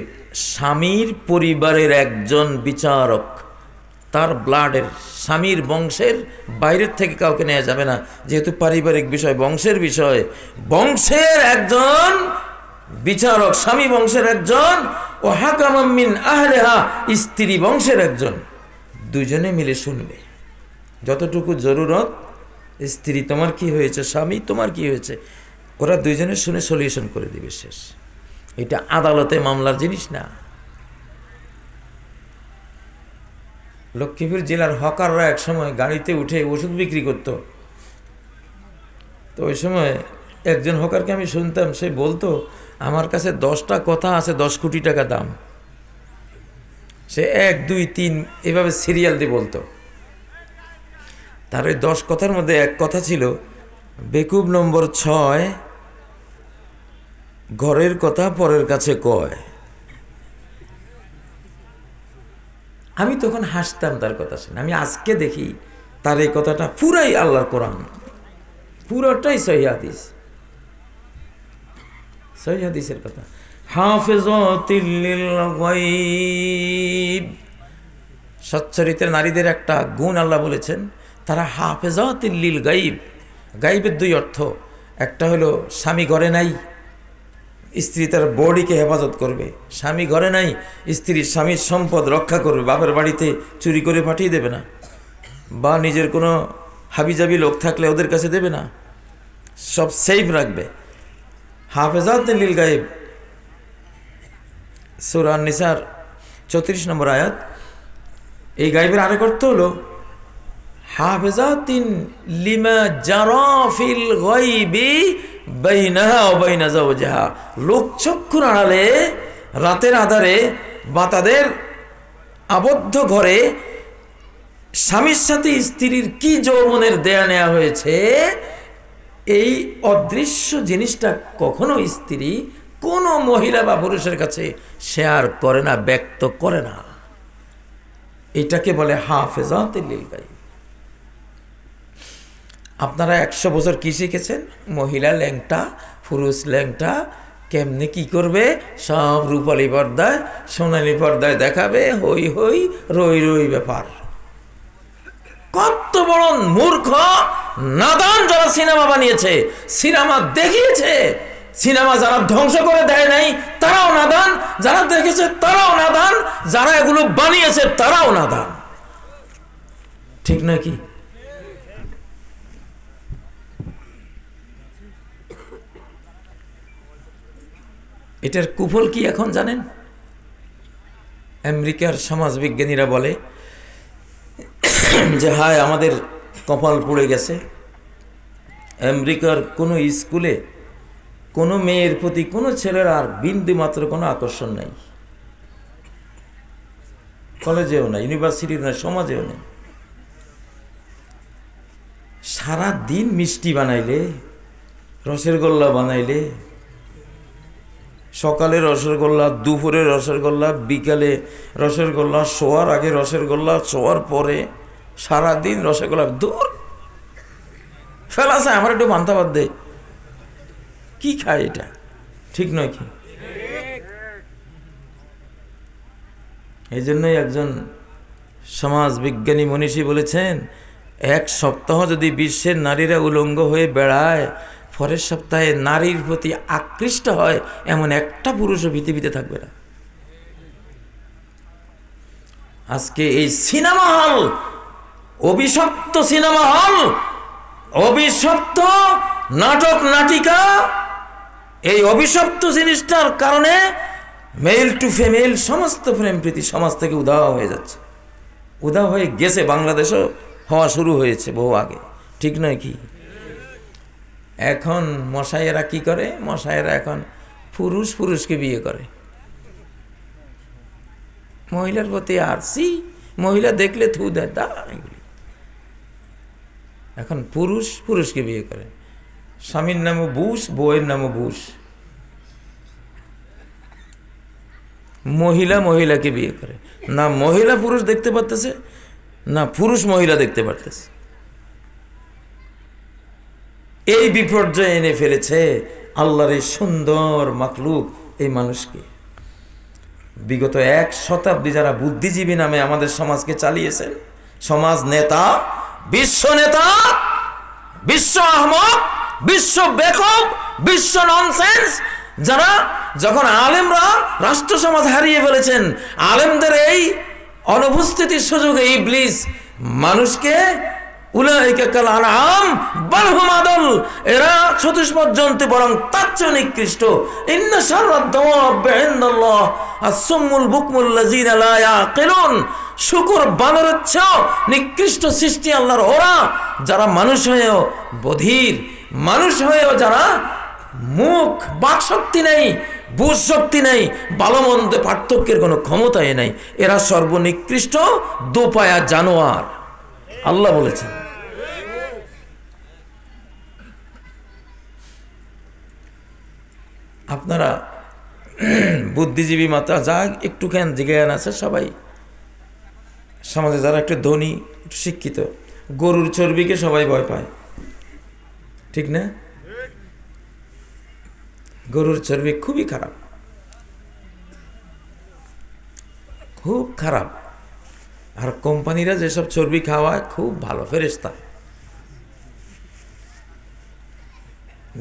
স্বামীর পরিবারের একজন বিচারক, তার ব্লাডের, স্বামীর বংশের বাইরের থেকে কাউকে নেওয়া যাবে না, যেহেতু পারিবারিক বিষয়, বংশের বিষয়, বংশের একজন বিচারক, স্বামী বংশের একজন, ও হাকামাম মিন আহলিহা, স্ত্রী বংশের একজন, দুজনে মিলে শুনবে যতটুকু জরুরত। স্ত্রী তোমার কি হয়েছে, স্বামী তোমার কি হয়েছে, ওরা দুইজনে শুনে সলিউশন করে দিবে, শেষ। এটা আদালতে মামলার জিনিস না। লক্ষ্মীপুর জেলার হকাররা এক সময় গাড়িতে উঠে ওষুধ বিক্রি করত, তো ওই সময় একজন হকারকে আমি শুনতাম, সে বলতো, আমার কাছে 10টা কথা আছে 10 কোটি টাকা দাম। সে 1, 2, 3 এভাবে সিরিয়াল দিয়ে বলতো। তার ওই 10 কথার মধ্যে এক কথা ছিল, বেকুব নম্বর 6, ঘরের কথা পরের কাছে কয়। আমি তখন হাসতাম তার কথা শুনে। আমি আজকে দেখি তার এই কথাটা পুরাই আল্লাহর কোরআন, পুরোটাই সহিহ হাদিসের কথা। হাফিজাতুল লিল গায়ব, সচ্চরিত্রের নারীদের একটা গুণ আল্লাহ বলেছেন, তারা হাফিজাতুল লিল গায়ব। গায়বের 2 অর্থ, একটা হলো স্বামী ঘরে নাই, স্ত্রী তার বডিকে হেফাজত করবে, স্বামী ঘরে নাই, স্ত্রী স্বামীর সম্পদ রক্ষা করবে, বাপের বাড়িতে চুরি করে পাঠিয়ে দেবে না, বা নিজের কোনো হাবিজাবি লোক থাকলে ওদের কাছে দেবে না, সব সেফ রাখবে। হাফেজাতুল লিল গায়ব, সূরা নিসার 34 নম্বর আয়াত। এই গায়েবের আরেক অর্থ হলো হাফেজাতিন লিমা জারা ফিল গায়বি বাইনাহা ওয়া বাইনা যাওজিহা, লোকচক্ষুর আড়ালে রাতের আধারে বা তাদের আবদ্ধ ঘরে স্বামীর সাথে স্ত্রীর কি যৌবনের দেয়া নেওয়া হয়েছে, এই অদৃশ্য জিনিসটা কখনো স্ত্রী কোনো মহিলা বা পুরুষের কাছে শেয়ার করে না, ব্যক্ত করে না। এটাকে বলে হাফেজাতুল লিল গায়ব। আপনারা 100 বছর কি শিখেছেন? মহিলা ল্যাংটা, পুরুষ ল্যাংটা, কেমনে কি করবে সব রূপালী পর্দায় সোনালী পর্দায় দেখাবে, হই হই রই রই ব্যাপার। কত বড় মূর্খ নাদান যারা সিনেমা বানিয়েছে, সিনেমা দেখিয়েছে। সিনেমা যারা ধ্বংস করে দেয় নাই তারাও নাদান, যারা দেখেছে তারাও নাদান, যারা এগুলো বানিয়েছে তারাও নাদান। ঠিক নাকি? এটার কুফল কি এখন জানেন? আমেরিকার সমাজবিজ্ঞানীরা বলে যে হায় আমাদের কপাল পুড়ে গেছে। আমেরিকার কোনো স্কুলে কোনো মেয়ের প্রতি কোনো ছেলের আর বিন্দু মাত্র কোনো আকর্ষণ নাই, কলেজেও নাই, ইউনিভার্সিটির নাই, সমাজেও নেই। সারা দিন মিষ্টি বানাইলে, রসের গোল্লা বানাইলে, সকালে রসের গোল্লা, দুপুরে রসের গোল্লা, বিকালে রসের গোল্লা, শোয়ার আগে রসের গোল্লা, শোয়ার পরে, সারাদিন রসের গোল্লা। দূর ফেলাছে, আমার একটু বান্তাবাদ দে, কি খায় এটা? ঠিক নয় কি? এই জন্যই একজন সমাজ বিজ্ঞানী মনীষী বলেছেন, 1 সপ্তাহ যদি বিশ্বের নারীরা উলঙ্গ হয়ে বেড়ায়, পরের সপ্তাহে নারীর প্রতি আকৃষ্ট হয় এমন একটা পুরুষও পৃথিবীতে থাকবে না। আজকে এই সিনেমা হল, অভিশপ্ত সিনেমা হল, অভিশপ্ত নাটক নাটিকা, এই অভিশপ্ত জিনিসটার কারণে মেল টু ফিমেল সমস্ত প্রেম প্রীতি সমাজ থেকে উধাও হয়ে যাচ্ছে, উধাও হয়ে গেছে। বাংলাদেশও হওয়া শুরু হয়েছে বহু আগে। ঠিক নয় কি? এখন মশাইয়েরা কি করে? মশাইয়েরা এখন পুরুষ পুরুষকে বিয়ে করে। মহিলার প্রতি আর মহিলা দেখলে থু দেয়, এগুলি। এখন পুরুষ পুরুষকে বিয়ে করে। স্বামীর নামও বুশ, বউয়ের নামও বুশ। মহিলা মহিলাকে বিয়ে করে না, মহিলা পুরুষ দেখতে পারতেছে না, পুরুষ মহিলা দেখতে পারতেছে। এই বিপর্যয় এনে ফেলেছে আল্লাহর এই সুন্দর মাখলুক এই মানুষকে। বিগত 1 শতাব্দী যারা বুদ্ধিজীবী নামে আমাদের সমাজকে চালিয়েছেন, সমাজ নেতা, বিশ্ব নেতা, বিশ্ব আহমক, বিশ্ব বেকুব, বিশ্ব ননসেন্স, যারা যখন আলেমরা রাষ্ট্র সমাজ হারিয়ে ফেলেছেন, আলেমদের এই অনুপস্থিতির সুযোগে ইবলিস মানুষকে উলাইকা কাল আনআম বাল হুম আদল, এরা চতুষ্পদ জন্তু বরং তার চেয়ে নিকৃষ্ট। ইন্না শাররাদ দাওয়াবি ইনদাল্লাহ আস-সুম্মুল বুকমুল লাযিনা লা ইয়াকিলুন, শুকর বানরের চেয়েও নিকৃষ্ট সৃষ্টি আল্লাহর ওরা, যারা মানুষ হয়েও বধির, মানুষ হয়েও যারা মুখ বাক শক্তি নেই, বুঝ শক্তি নেই, ভালো মন্দ পার্থক্যের কোনো ক্ষমতাই নেই। এরা সর্বনিকৃষ্ট দোপায়া জানোয়ার, আল্লাহ বলেছেন। আপনারা বুদ্ধিজীবী মাত্রা যা একটুখানি জ্ঞান আছে সবাই সমাজে যারা একটু ধনী, একটু শিক্ষিত, গরুর চর্বিকে সবাই ভয় পায়। ঠিক না? গরুর চর্বি খুবই খারাপ, খুব খারাপ। আর কোম্পানিরা যেসব চর্বি খাওয়ায় খুব ভালো, ফেরেশতা।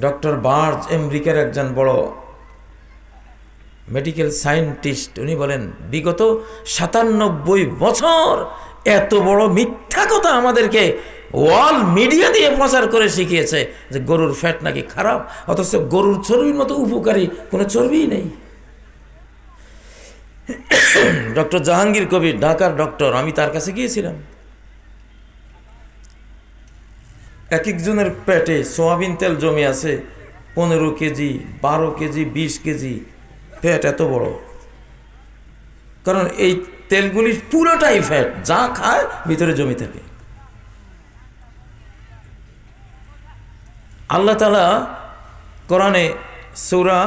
ডক্টর বার্জ আমেরিকার একজন বড় মেডিকেল সায়েন্টিস্ট, উনি বলেন বিগত 97 বছর এত বড় মিথ্যা কথা আমাদেরকে ওয়ার্ল্ড মিডিয়া দিয়ে প্রচার করে শিখিয়েছে যে গরুর ফ্যাট নাকি খারাপ, অথচ গরুর চর্বির মতো উপকারী কোনো চর্বিই নেই। ডক্টর জাহাঙ্গীর কবির, ঢাকার ডক্টর, আমি তার কাছে গিয়েছিলাম। এক একজনের পেটে সোয়াবিন তেল জমে আছে 15 কেজি, 12 কেজি, 20 কেজি, পেট এত বড়। কারণ এই তেলগুলি পুরোটাই ফ্যাট, যা খায় ভিতরে জমে থাকে। আল্লাহ তাআলা কোরআনে সূরা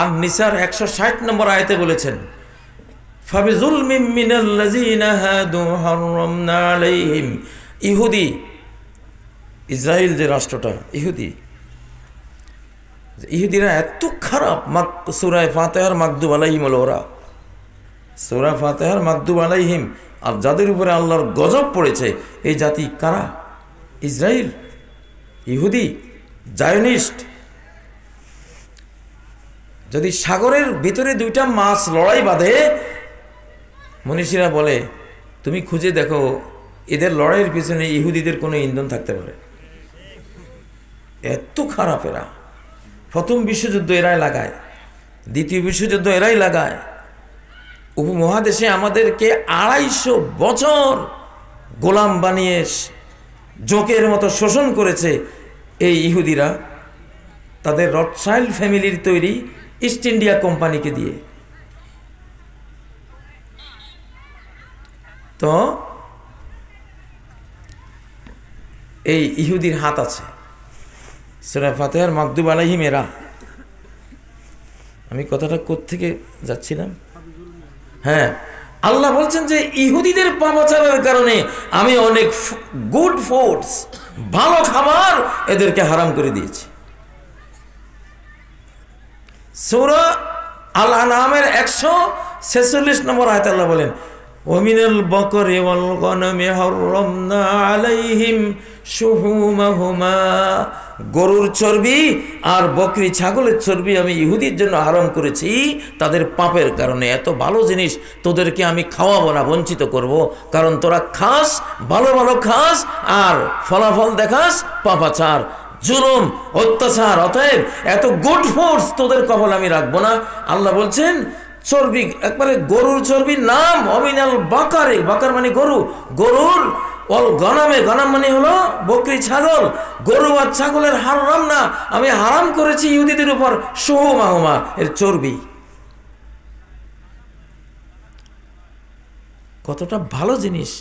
আন-নিসার 160 নম্বর আয়াতে বলেছেন, ফাবিজুলমিম মিনাল্লাযিনা হাদু হাররামনা আলাইহিম। ইহুদি, ইসরায়েল যে রাষ্ট্রটা, ইহুদিরা এত খারাপ। সূরা ফাতিহার মাগদুব আলাইহিম হলো ওরা, সূরা ফাতিহার মাগদুব আলাইহিম। আর যাদের উপরে আল্লাহর গজব পড়েছে এই জাতি কারা? ইসরায়েল, ইহুদি, জায়নিস্ট। যদি সাগরের ভিতরে দুইটা মাছ লড়াই বাঁধে, মনীষীরা বলে তুমি খুঁজে দেখো এদের লড়াইয়ের পিছনে ইহুদিদের কোনো ইন্ধন থাকতে পারে। এত খারাপ এরা। প্রথম বিশ্বযুদ্ধ এরাই লাগায়, দ্বিতীয় বিশ্বযুদ্ধ এরাই লাগায়। উপমহাদেশে আমাদেরকে 250 বছর গোলাম বানিয়ে জোকের মতো শোষণ করেছে এই ইহুদিরা, তাদের রথশাইল্ড ফ্যামিলির তৈরি ইস্ট ইন্ডিয়া কোম্পানিকে দিয়ে। তো এই ইহুদির হাত আছে। সূরা ফাতিহার মাগদুব আলাইহিম এরা। আমি কথাটা কোত্থেকে যাচ্ছিলাম? হ্যাঁ, আল্লাহ বলছেন যে ইহুদিদের পাপাচারের কারণে আমি অনেক গুড ফুডস, ভালো খাবার এদেরকে হারাম করে দিয়েছি। সূরা আল আনআমের 146 নম্বর আয়াতে আল্লাহ বলেন, ওয়ামিনাল বাকরি ওয়াল গনামি হাররামনা আলাইহিম শুহুমাহুমা। গরুর চর্বি আর বকরি ছাগলের চর্বি আমি ইহুদির জন্য হারাম করেছি তাদের পাপের কারণে। এত ভালো জিনিস তোদেরকে আমি খাওয়াবো না, বঞ্চিত করব, কারণ তোরা খাস, ভালো ভালো খাস আর ফলাফল দেখাস পাপাচার, জুলুম, অত্যাচার। অতএব এত গুড ফুডস তোদের কবল আমি রাখবো না। আল্লাহ বলছেন চর্বি, একবারে গরুর চর্বির নাম অমিনাল বাকারে, বাকার মানে গরু, গরুর অল গনামে, গনাম মানে হলো বকরি ছাগল, গরু আর ছাগলের হারাম না, আমি হারাম করেছি ইহুদিদের উপর শুহুমাহুমা, এর চর্বি। কতটা ভালো জিনিস!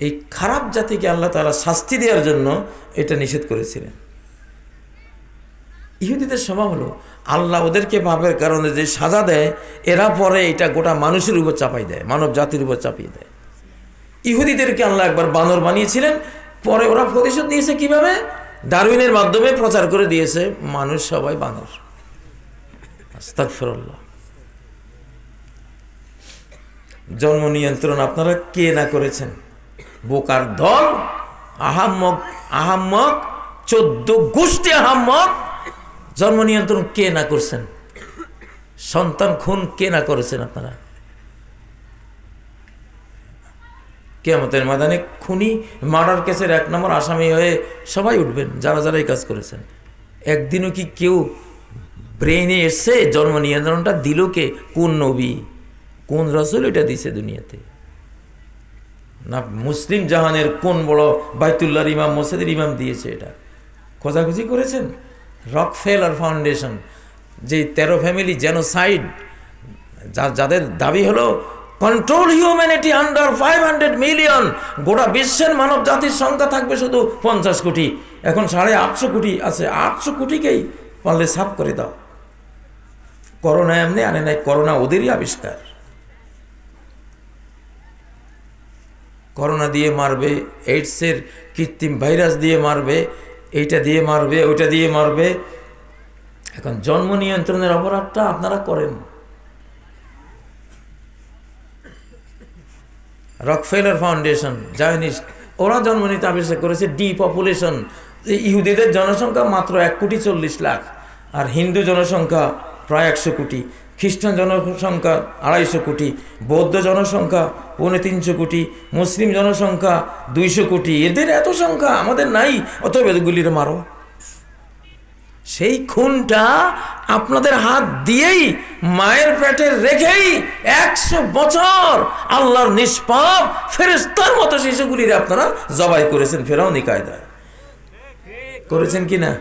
এই খারাপ জাতিকে আল্লাহ তাআলা শাস্তি দেওয়ার জন্য এটা নিষেধ করেছিলেন। ইহুদিদের স্বভাব হলো আল্লাহ ওদেরকে পাপের কারণে যে সাজা দেয়, এরা পরে এটা গোটা মানুষের উপর চাপাই দেয়, মানব জাতির উপর চাপিয়ে দেয়। ইহুদিদেরকে আল্লাহ একবার বানর বানিয়েছিলেন, পরে ওরা প্রতিশোধ নিয়েছে কিভাবে? ডারউইনের মাধ্যমে প্রচার করে দিয়েছে মানুষ সবাই বানর। আস্তাগফিরুল্লাহ। জন্ম নিয়ন্ত্রণ আপনারা কে না করেছেন? বোকার দল, আহাম্মক, আহাম্মক, 14 গোষ্ঠী আহাম্মক। জন্ম নিয়ন্ত্রণ কে না করছেন? সন্তান খুন কে না করেছেন? আপনারা কিয়ামতের ময়দানে খুনি, মার্ডার কেসের 1 নম্বর আসামি হয়ে সবাই উঠবেন, যারা যারা এই কাজ করেছেন। একদিনও কি কেউ ব্রেইনে এসছে জন্ম নিয়ন্ত্রণটা দিল কে? কোন নবী, কোন রাসূল এটা দিছে দুনিয়াতে? না মুসলিম জাহানের কোন বড় বাইতুল্লাহর ইমাম, মসজিদের ইমাম দিয়েছে? এটা খোঁজাখুঁজি করেছেন? রকফেলার ফাউন্ডেশন, যে 13 ফ্যামিলি জেনোসাইড, যাদের দাবি হলো কন্ট্রোল হিউম্যানিটি আন্ডার 500 মিলিয়ন, গোটা বিশ্বের মানব জাতির সংখ্যা থাকবে শুধু 50 কোটি, এখন 850 কোটি আছে, 800 কোটিকেই পারলে সাফ করে দাও। করোনা এমনি আনে নাই, করোনা ওদেরই আবিষ্কার। করোনা দিয়ে মারবে, এইডসের কৃত্রিম ভাইরাস দিয়ে মারবে, এইটা দিয়ে মারবে, ওইটা দিয়ে মারবে। এখন জন্ম নিয়ন্ত্রণের অপরাধটা আপনারা করেন। রকফেলার ফাউন্ডেশন, জায়নিস্ট, ওরা জন্ম নিতে আবিষ্কার করেছে ডিপপুলেশন। ইহুদিদের জনসংখ্যা মাত্র 1,40,00,000, আর হিন্দু জনসংখ্যা প্রায় 100 কোটি, খ্রিস্টান জনসংখ্যা 250 কোটি, বৌদ্ধ জনসংখ্যা 350 কোটি, মুসলিম জনসংখ্যা 200 কোটি। এদের এত সংখ্যা আমাদের নাই, অতএব এগুলির মারো। সেই খুনটা আপনাদের হাত দিয়েই মায়ের পেটে রেখেই 100 বছর আল্লাহর নিষ্পাপ ফেরেশতার মতো শিশুগুলির আপনারা জবাই করেছেন ফেরাউনি কায়দায়। করেছেন কিনা?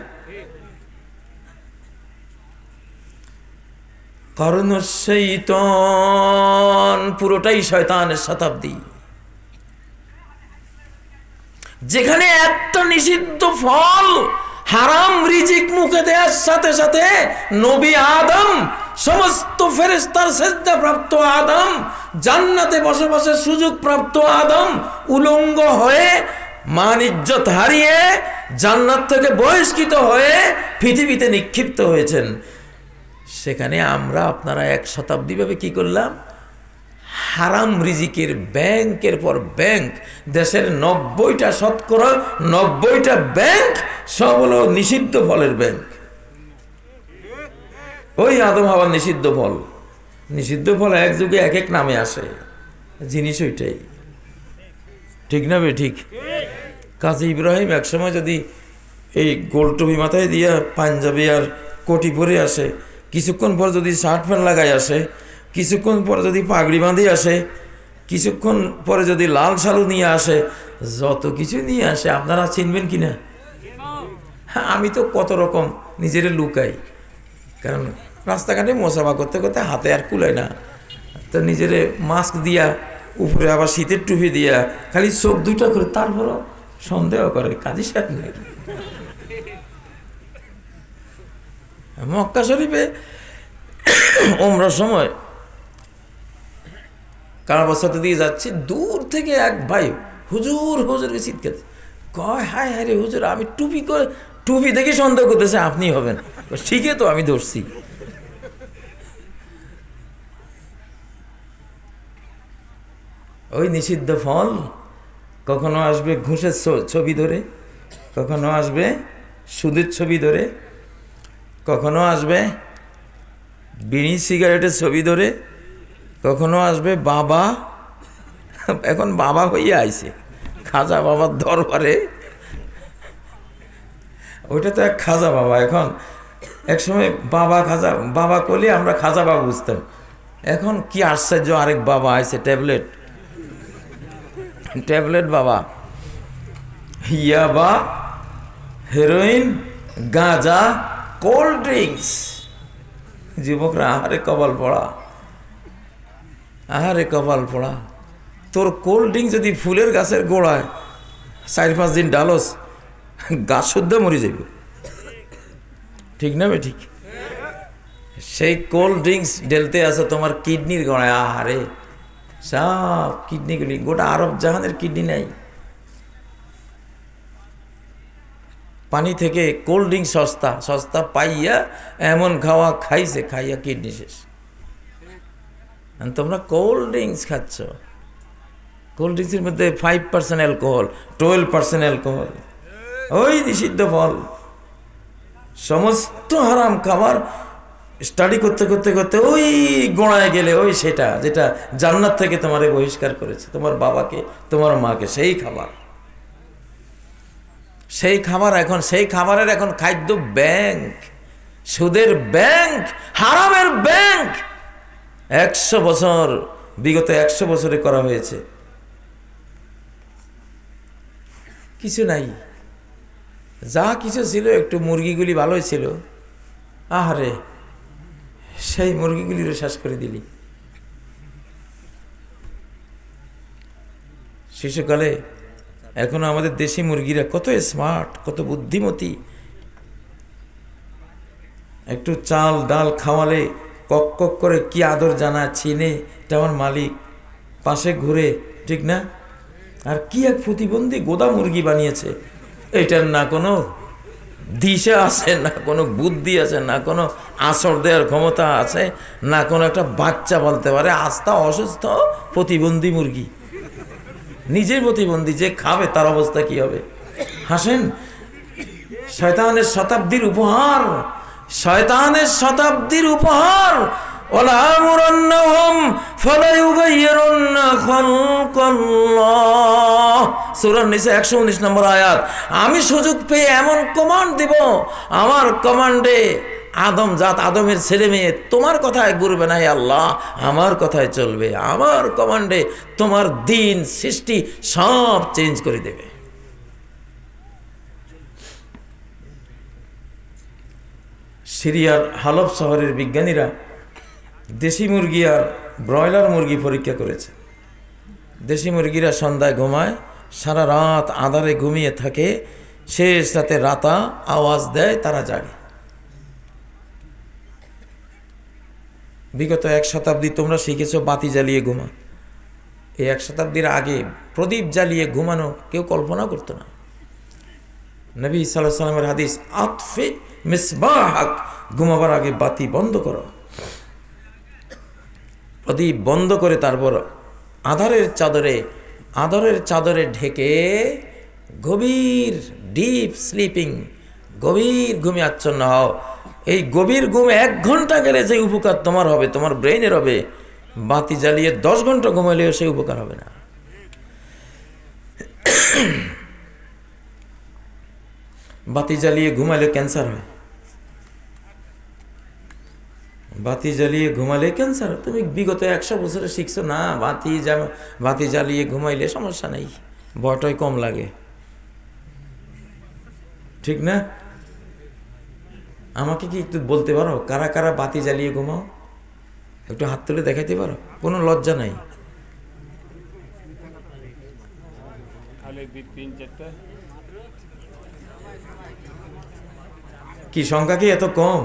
কারণ শয়তান পুরোটাই শয়তানের শতাব্দী। যেখানে একটা নিষিদ্ধ ফল হারাম রিজিক মুখে দেওয়ার সাথে সাথে নবী আদম, সমস্ত ফেরেশতার সিজদা প্রাপ্ত আদম, জান্নাতে বসবাসের সুযোগ প্রাপ্ত আদম উলঙ্গ হয়ে মান ইজ্জত হারিয়ে জান্নাত থেকে বহিষ্কৃত হয়ে পৃথিবীতে নিক্ষিপ্ত হয়েছেন। সেখানে আমরা আপনারা 1 শতাব্দী ভাবে কি করলাম? হারাম রিজিকের ব্যাংকের পর ব্যাংক, দেশের 90টা শতকরা 90টা ব্যাংক সব হলো নিষিদ্ধ ফলের ব্যাংক। ওই আদম হাওয়ার নিষিদ্ধ ফল। নিষিদ্ধ ফল এক যুগে এক এক নামে আসে, জিনিস ওইটাই। ঠিক না বে ঠিক? কাজী ইব্রাহিম একসময় যদি এই গোল টুপি মাথায় দিয়া পাঞ্জাবি আর কোটি পরে আসে, কিছুক্ষণ পর যদি শার্ট প্যান্ট লাগাই আসে, কিছুক্ষণ পর যদি পাগড়ি বাঁধি আসে, কিছুক্ষণ পরে যদি লাল শালু নিয়ে আসে, যত কিছু নিয়ে আসে আপনারা চিনবেন কিনা? আমি তো কত রকম নিজেরে লুকাই, কারণ রাস্তাঘাটে মোসাফা করতে করতে হাতে আর কুলায় না, তো নিজেরে মাস্ক দিয়া উপরে আবার শীতের টুপি দিয়া খালি চোখ দুইটা করে, তারপরও সন্দেহ করে কাজী সাহেব নেই। মক্কা শরীফে ওমরার সময় কারবাসাতে দিয়ে যাচ্ছি, দূর থেকে এক ভাই হুজুর হুজুরকে চিৎকার কয়, হায় হায় রে হুজুর, আমি টুপি দেখে সন্দেহ করতেছে আপনি হবেন। ঠিকই তো, আমি ধরছি। ওই নিষিদ্ধ ফল কখনো আসবে ঘুষের ছবি ধরে, কখনো আসবে সুদের ছবি ধরে, কখনো আসবে বিড়ি সিগারেটের ছবি ধরে, কখনো আসবে বাবা, এখন বাবা হইয়া আইছে খাজা বাবার দরবারে। ওইটা তো এক খাজা বাবা, এখন এক সময় বাবা খাজা বাবা করলে আমরা খাজা বাবা বুঝতাম, এখন কি আশ্চর্য আরেক বাবা আইছে, ট্যাবলেট বাবা, ইয়াবা, হেরোইন, গাঁজা, কোল্ড ড্রিঙ্কস। যুবকরা আহারে কপাল পড়া, আহারে কপাল পড়া। তোর কোল্ড ড্রিঙ্ক যদি ফুলের গাছের গোড়ায় 4-5 দিন ডালস, গাছ শুদ্ধ মরে যাবে। ঠিক না বে ঠিক? সেই কোল্ড ড্রিঙ্কস ঢেলতে আছে তোমার কিডনির গোড়ায়। আহারে সব কিডনিগুলি, গোটা আরব জাহানের কিডনি নাই। পানি থেকে কোল্ড ড্রিঙ্কস সস্তা পাইয়া এমন খাইছে, খাইয়া কিডনি শেষ। তোমরা কোল্ড ড্রিঙ্কস খাচ্ছ, কোল্ড ড্রিঙ্কসের মধ্যে 5% অ্যালকোহল, 12% অ্যালকোহল। ওই নিষিদ্ধ ফল, সমস্ত হারাম খাবার স্টাডি করতে করতে করতে ওই গোড়ায় গেলে, ওই সেটা যেটা জান্নাত থেকে তোমারে বহিষ্কার করেছে, তোমার বাবাকে তোমার মাকে, সেই খাবার এখন সেই খাবারের এখন খাদ্য ব্যাংক, সুদের ব্যাংক, হারামের ব্যাংক। 100 বছর, বিগত 100 বছরে করা হয়েছে, কিছু নাই। যা কিছু ছিল, একটু মুরগিগুলি ভালোই ছিল, আহারে সেই মুরগিগুলিরও শেষ করে দিলি। শিশুকালে এখনো আমাদের দেশি মুরগিরা কত স্মার্ট, কত বুদ্ধিমতী। একটু চাল ডাল খাওয়ালে কক কক করে কি আদর জানা, চিনে এটা আমার মালিক, পাশে ঘুরে, ঠিক না? আর কি এক প্রতিবন্ধী গোদা মুরগি বানিয়েছে, এটার না কোনো দিশা আছে, না কোনো বুদ্ধি আছে, না কোনো আসর দেওয়ার ক্ষমতা আছে, না কোনো একটা বাচ্চা বলতে পারে। আস্থা অসুস্থ প্রতিবন্ধী মুরগি, নিজের প্রতিবন্ধী, যে খাবে তার অবস্থা কি হবে? হাসেন। শয়তানের শতাব্দীর উপহার, শয়তানের শতাব্দীর উপহার ওয়ালামুরান্নাহুম ফালায়ুগাইয়িরুন্না খালকাল্লাহ। সূরা নিসা 119 নম্বর আয়াত। আমি সুযোগ পেয়ে এমন কমান্ড দিব, আমার কমান্ডে আদম জাত, আদমের ছেলে মেয়ে তোমার কথায় ঘুরবে না, আল্লাহ আমার কথায় চলবে, আমার কমান্ডে তোমার দিন সৃষ্টি সব চেঞ্জ করে দেবে। সিরিয়ার হালব শহরের বিজ্ঞানীরা দেশি মুরগি আর ব্রয়লার মুরগি পরীক্ষা করেছে। দেশি মুরগিরা সন্ধ্যায় ঘুমায়, সারা রাত আঁধারে ঘুমিয়ে থাকে, শেষ রাতে রাতা আওয়াজ দেয়, তারা জাগে। বিগত 1 শতাব্দী তোমরা শিখেছো বাতি জ্বালিয়ে ঘুমা। এই 1 শতাব্দীর আগে প্রদীপ জ্বালিয়ে ঘুমানো কেউ কল্পনা করতো না। নবী সাল্লাল্লাহু আলাইহি ওয়াসাল্লামের হাদিস, আতফি মিসবাহাক, ঘুমাবার আগে বাতি বন্ধ করো। প্রদীপ বন্ধ করে তারপর আদরের চাদরে ঢেকে গভীর ডিপ স্লিপিং, গভীর ঘুমে আচ্ছন্ন হও। এই গভীর ঘুমে 1 ঘন্টা গেলে যে উপকার তোমার হবে, তোমার ব্রেইনের হবে, বাতি জ্বালিয়ে 10 ঘন্টা ঘুমাইলেও সেই উপকার হবে না। বাতি জ্বালিয়ে ঘুমালে ক্যান্সার হয়, বাতি জ্বালিয়ে ঘুমালে ক্যান্সার। তুমি বিগত 100 বছরে শিখছো না বাতি জ্বালিয়ে ঘুমাইলে সমস্যা নেই, ভয়টাই কম লাগে, ঠিক না? আমাকে কি একটু বলতে পারো কারা কারা বাতি জ্বালিয়ে ঘুমাও? একটু হাত তুলে দেখাইতে পারো? কোনো লজ্জা নাই। কি সংখ্যা কি এত কম?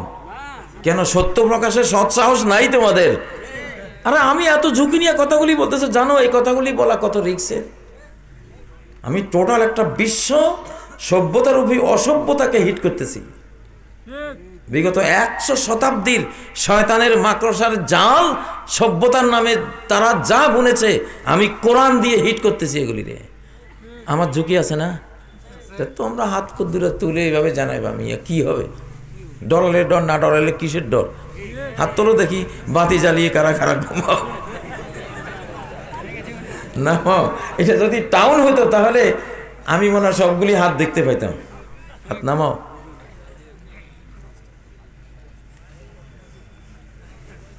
কেন সত্য প্রকাশের সৎসাহস নাই তোমাদের? আরে আমি এত ঝুঁকি নিয়ে কথাগুলি বলতেছে, জানো এই কথাগুলি বলা কত রিস্কের। আমি টোটাল একটা বিশ্ব সভ্যতার অসভ্যতাকে হিট করতেছি। বিগত 100 শতাব্দীর শয়তানের মাকড়সার জাল সভ্যতার নামে তারা যা বুনেছে, আমি কোরআন দিয়ে হিট করতেছি এগুলি রে। আমার ঝুঁকি আছে না? তোমরা হাত দূরে তুলে এইভাবে জানাইবা আমি কি হবে? ডরালে ডর, না ডরালে কিসের ডর? হাত তোলো দেখি, বাতি জ্বালিয়ে কারা কারা ঘুমাও। না, এটা যদি টাউন হতো তাহলে আমি মনে হয় সবগুলি হাত দেখতে পাইতাম। হাত নামাও।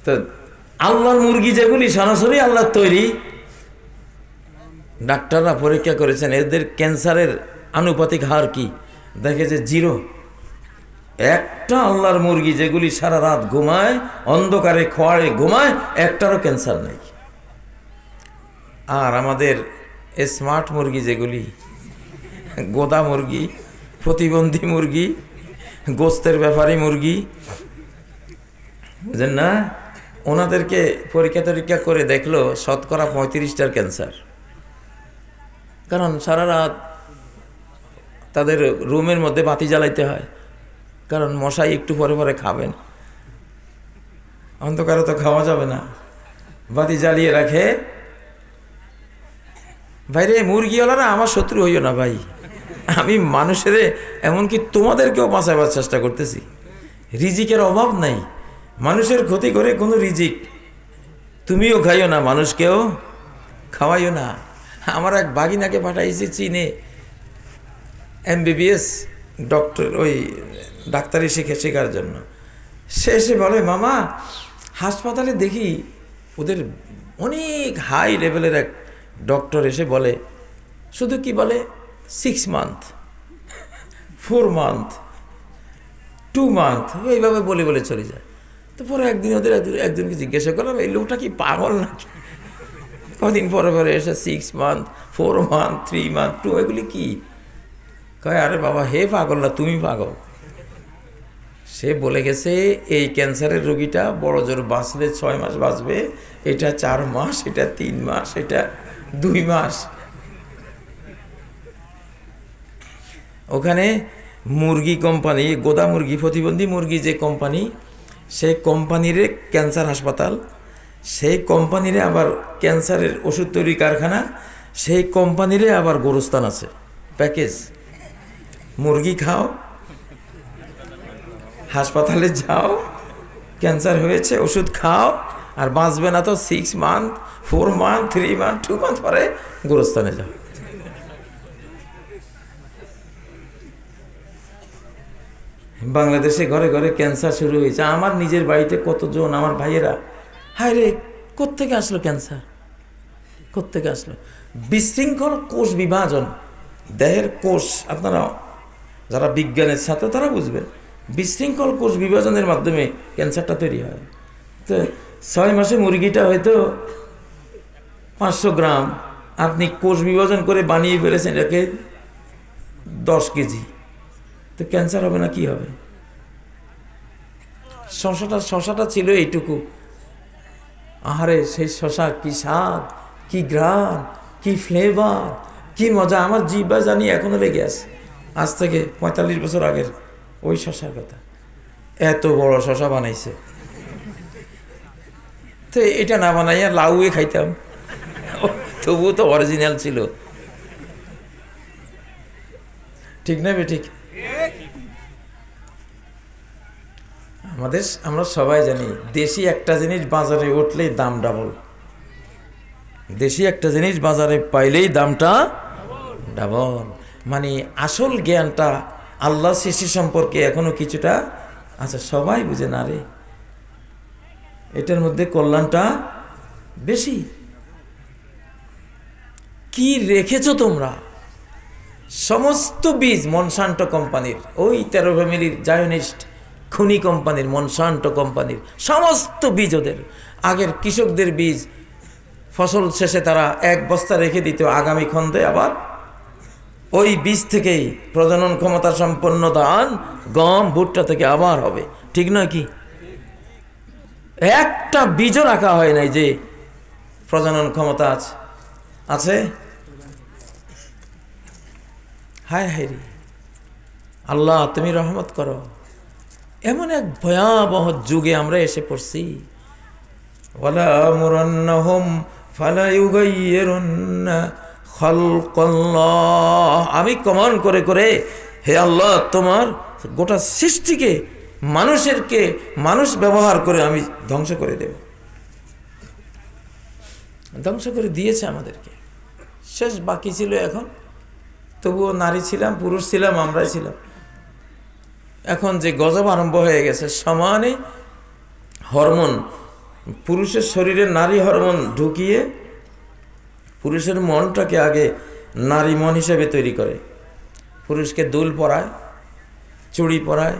তো আল্লাহর মুরগি যেগুলি সরাসরি আল্লাহর তৈরি, ডাক্তাররা পরীক্ষা করেছেন এদের ক্যান্সারের আনুপাতিক হার কি, দেখে যে 0। একটা আল্লাহর মুরগি যেগুলি সারা রাত ঘুমায়, অন্ধকারে খোয়ারে ঘুমায়, একটারও ক্যান্সার নেই। আর আমাদের স্মার্ট মুরগি যেগুলি, গোদা মুরগি, প্রতিবন্ধী মুরগি, গোস্তের ব্যাপারী মুরগি, বুঝেন না, ওনাদেরকে পরীক্ষা করে দেখলো 35%টার ক্যান্সার। কারণ সারা রাত তাদের রুমের মধ্যে বাতি জ্বালাইতে হয়, কারণ মশাই একটু পরে পরে খাবেন, অন্ধকারে তো খাওয়া যাবে না, বাতি জ্বালিয়ে রাখে। ভাইরে মুরগিওয়ালারা আমার শত্রু হইও না ভাই, আমি মানুষের এমনকি তোমাদেরকেও বাঁচাবার চেষ্টা করতেছি। রিজিকের অভাব নাই, মানুষের ক্ষতি করে কোনো রিজিক তুমিও খাইও না, মানুষকেও খাওয়াইও না। আমার এক বাগিনাকে পাঠাইছি চীনে MBBS ডক্টর, ওই ডাক্তারি শেখার জন্য। সে এসে বলে, মামা হাসপাতালে দেখি ওদের অনেক হাই লেভেলের এক ডক্টর এসে বলে, শুধু কি বলে 6 মান্থ, 4 মান্থ, 2 মান্থ, এইভাবে বলে বলে চলে যায়। তো পরে একদিন ওদের একজনকে জিজ্ঞাসা করলাম, এই লোকটা কি পাগল নাকি? কদিন পরে পরে এসে 6 মান্থ, 4 মান্থ, 3 মান্থ, 2, এগুলি কি? কয়, আরে বাবা হে পাগল না, তুমি পাগল। সে বলে গেছে এই ক্যান্সারের রোগীটা বড় জোর বাঁচলে 6 মাস বাঁচবে, এটা 4 মাস, এটা 3 মাস, এটা 2 মাস। ওখানে মুরগি কোম্পানি, গোদা মুরগি, প্রতিবন্ধী মুরগি যে কোম্পানি, সেই কোম্পানির ক্যান্সার হাসপাতাল, সেই কোম্পানির আবার ক্যান্সারের ওষুধ তৈরি কারখানা, সেই কোম্পানির আবার গোরস্থান আছে, প্যাকেজ। মুরগি খাও, হাসপাতালে যাও, ক্যান্সার হয়েছে, ওষুধ খাও, আর বাঁচবে না তো 6 মান্থ, 4 মান্থ, 3 মান্থ, 2 মান্থ পরে গোরস্থানে যাও। বাংলাদেশে ঘরে ঘরে ক্যান্সার শুরু হয়েছে। আমার নিজের বাড়িতে কতজন আমার ভাইয়েরা, হায় রে কোত্থেকে আসলো ক্যান্সার, কোত্থেকে আসলো? বিশৃঙ্খল কোষ বিভাজন, দেহের কোষ, আপনারা যারা বিজ্ঞানের ছাত্র তারা বুঝবেন, বিশৃঙ্খল কোষ বিভাজনের মাধ্যমে ক্যান্সারটা তৈরি হয়। তো 6 মাসে মুরগিটা হয়তো 500 গ্রাম, আপনি কোষ বিভাজন করে বানিয়ে ফেলেছেন এটাকে 10 কেজি, তো ক্যান্সার হবে না কি হবে? শশাটা ছিল এইটুকু, আহারে সেই শশা কি স্বাদ, কি ঘ্রাণ, কি ফ্লেভার, কি মজা, আমার জিহ্বা জানি এখনো লেগে আছে, আজ থেকে 45 বছর আগের ওই শশার কথা। এত বড় শশা বানাইছে, তো এটা না বানাইয়া লাউয়ে খাইতাম, তবুও তো অরিজিনাল ছিল, ঠিক না বে ঠিক? আমরা সবাই জানি দেশি একটা জিনিস বাজারে উঠলেই দাম ডাবল, দেশি একটা জিনিস বাজারে পাইলেই দামটা ডাবল। মানে আসল জ্ঞানটা আল্লাহ সৃষ্টি সম্পর্কে এখনো কিছুটা আচ্ছা সবাই বুঝে না রে, এটার মধ্যে কল্যাণটা বেশি। কি রেখেছো তোমরা? সমস্ত বীজ মনসান্টো কোম্পানির, ওই 13 ফ্যামিলির জায়নিস্ট খনি কোম্পানির, মনসান্টো কোম্পানির সমস্ত বীজ, ওদের আগের কৃষকদের বীজ, ফসল শেষে তারা 1 বস্তা রেখে দিত, আগামী খন্দে আবার ওই বীজ থেকেই প্রজনন ক্ষমতা সম্পন্ন ধান, গম, ভুট্টা থেকে আবার হবে, ঠিক নয় কি? একটা বীজও রাখা হয় নাই যে প্রজনন ক্ষমতা আছে। হায় হায় রে আল্লাহ, তুমি রহমত করো। এমন এক ভয়াবহ যুগে আমরা এসে পড়ছি। ওয়ালা মুরান্নাহুম ফালা ইউগাইয়িরুন্না খালকাল্লাহ, আমি কমান করে করে হে আল্লাহ তোমার গোটা সৃষ্টিকে, মানুষ ব্যবহার করে আমি ধ্বংস করে দেব। ধ্বংস করে দিয়েছে আমাদেরকে, শেষ বাকি ছিল এখন। তবুও নারী ছিলাম, পুরুষ ছিলাম, আমরাই ছিলাম। এখন যে গজব আরম্ভ হয়ে গেছে, সমানে হরমোন, পুরুষের শরীরে নারী হরমোন ঢুকিয়ে পুরুষের মনটাকে আগে নারী মন হিসেবে তৈরি করে। পুরুষকে দুল পরায়, চুড়ি পরায়,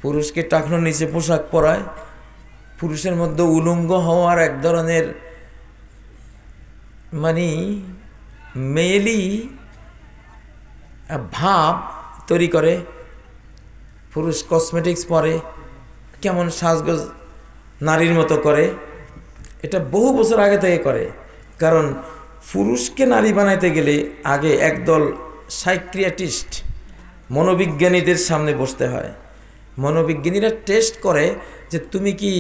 পুরুষকে টাকনোর নিচে পোশাক পরায়, পুরুষের মধ্যে উলঙ্গ হওয়ার এক ধরনের মানে মেয়েলি ভাব তৈরি করে। পুরুষ কসমেটিক্স পরে, কেমন সাজগোজ নারীর মতো করে। এটা বহু বছর আগে থেকে করে, কারণ পুরুষকে নারী বানাইতে গেলে আগে একদল সাইকিয়াট্রিস্ট, মনোবিজ্ঞানীদের সামনে বসতে হয়। মনোবিজ্ঞানীরা টেস্ট করে যে তুমি কি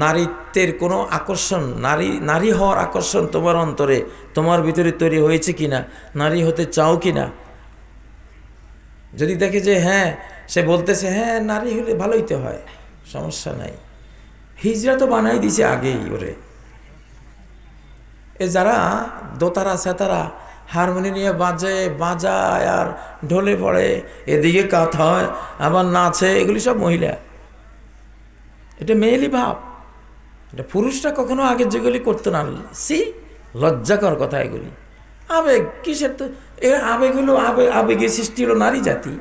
নারীত্বের কোনো আকর্ষণ, নারী হওয়ার আকর্ষণ তোমার অন্তরে, তোমার ভিতরে তৈরি হয়েছে কিনা, নারী হতে চাও কিনা। যদি দেখে যে হ্যাঁ, সে বলতেছে হ্যাঁ নারী হলে ভালোই তো হয়, সমস্যা নাই, হিজরা তো বানাই দিছে আগেই ওরে। এ যারা দোতারা সেতারা হারমোনিয়াম বাজায় আর ঢোলে পড়ে, এদিকে কাত হয় আবার নাচে, এগুলি সব মহিলা। এটা মেয়েলি ভাব, এটা পুরুষরা কখনো আগের যেগুলি করতো না। লজ্জাকর কথা এগুলি। আবেগ কিসের? তো এ আবেগ হলো আবেগের সৃষ্টি হলো নারী জাতি।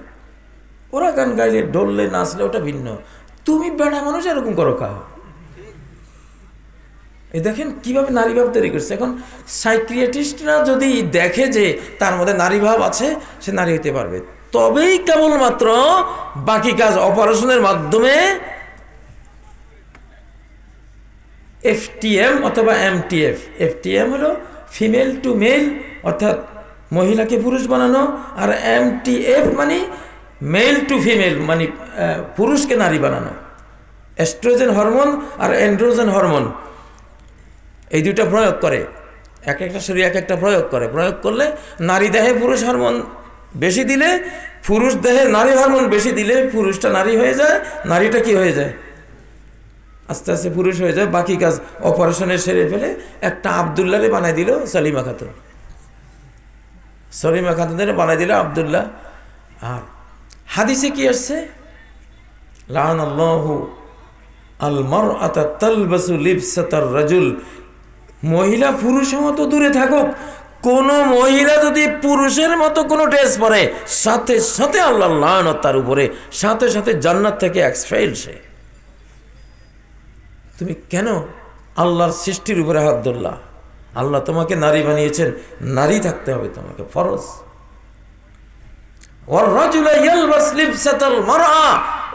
ওরা গান গাইলে, ঢললে, নাচলে ওটা ভিন্ন। তুমি বেড়া মানুষ এরকম করো খাও। এই দেখেন কিভাবে নারী ভাব তৈরি করছে। এখন সাইকিয়াট্রিস্টরা যদি দেখে যে তার মধ্যে নারী ভাব আছে, সে নারী হতে পারবে, তবেই কেবলমাত্র বাকি কাজ অপারেশনের মাধ্যমে FTM অথবা MTF। FTM হলো ফিমেল টু মেল, অর্থাৎ মহিলাকে পুরুষ বানানো, আর MTF মানে মেল টু ফিমেল, মানে পুরুষকে নারী বানানো। এস্ট্রোজেন হরমোন আর অ্যান্ড্রোজেন হরমোন, এই দুইটা প্রয়োগ করে, এক একটা শরীর এক একটা প্রয়োগ করে। প্রয়োগ করলে নারী দেহে পুরুষ হরমোন বেশি দিলে, পুরুষ দেহে নারী হরমোন বেশি দিলে পুরুষটা নারী হয়ে যায়, নারীটা কি হয়ে যায়? আস্তে আস্তে পুরুষ হয়ে যায়, বাকি কাজ অপারেশনে সেরে ফেলে একটা আবদুল্লাহরে বানাই দিল সলিমা খাতুন। সলিমা খাতুনের বানাই দিল আবদুল্লাহ। আর হাদিসে কি আসছে? লাআনাল্লাহু আল মারআতা তালবাসু লিবসাতার রাজুল। মহিলা পুরুষের মতো দূরে থাকুক, কোন মহিলা যদি পুরুষের মতো কোনো ড্রেস পরে, সাথে সাথে আল্লাহর লানত তার উপরে, সাথে সাথে জান্নাত থেকে এক্সপেল সে। তুমি কেন আল্লাহর সৃষ্টির উপরে হাত ধরলা? আল্লাহ তোমাকে নারী বানিয়েছেন, নারী থাকতে হবে তোমাকে, ফরজ।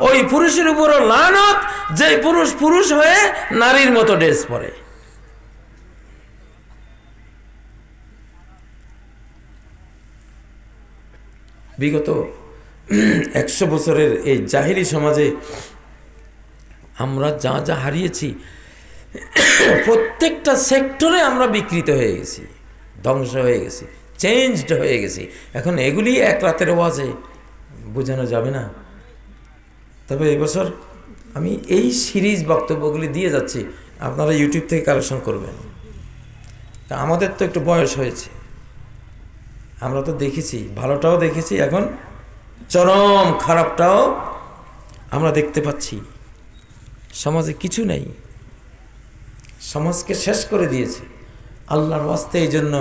ওই পুরুষের উপরও লানত যে পুরুষ পুরুষ হয়ে নারীর মতো ড্রেস পরে। বিগত 100 বছরের এই জাহিলি সমাজে আমরা যা যা হারিয়েছি, প্রত্যেকটা সেক্টরে আমরা বিকৃত হয়ে গেছি, ধ্বংস হয়ে গেছি, চেঞ্জড হয়ে গেছি। এখন এগুলি এক রাতের ওয়াজে বোঝানো যাবে না। তবে এবছর আমি এই সিরিজ বক্তব্যগুলি দিয়ে যাচ্ছি, আপনারা ইউটিউব থেকে কালেকশন করবেন। তা আমাদের তো একটু বয়স হয়েছে, আমরা তো দেখেছি, ভালোটাও দেখেছি, এখন চরম খারাপটাও আমরা দেখতে পাচ্ছি। সমাজে কিছু নেই, সমাজকে শেষ করে দিয়েছে। আল্লাহর ওয়াস্তে এই জন্য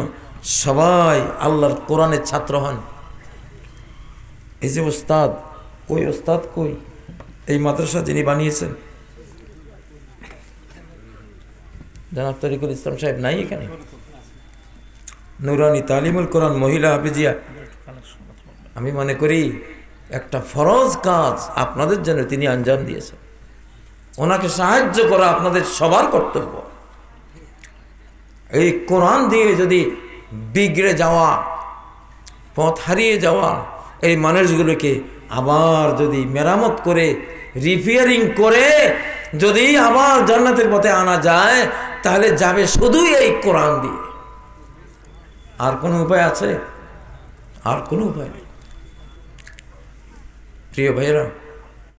সবাই আল্লাহর কোরআনের ছাত্র হন। এই যে ওস্তাদ, কই ওস্তাদ কই? এই মাদ্রাসা যিনি বানিয়েছেন জনাব তরিকুল ইসলাম সাহেব নাই এখানে? নুরানি তালিমুল কোরআন মহিলা হাফিজিয়া, আমি মনে করি একটা ফরজ কাজ আপনাদের জন্য তিনি আঞ্জাম দিয়েছেন। ওনাকে সাহায্য করা আপনাদের সবার কর্তব্য। এই কোরআন দিয়ে যদি বিগড়ে যাওয়া, পথ হারিয়ে যাওয়া এই মানুষগুলোকে আবার যদি মেরামত করে, রিপেয়ারিং করে যদি আবার জান্নাতের পথে আনা যায়, তাহলে যাবে শুধুই এই কোরআন দিয়ে। আর কোনো উপায় আছে? আর কোনো উপায় নেই। প্রিয় ভাইয়েরা,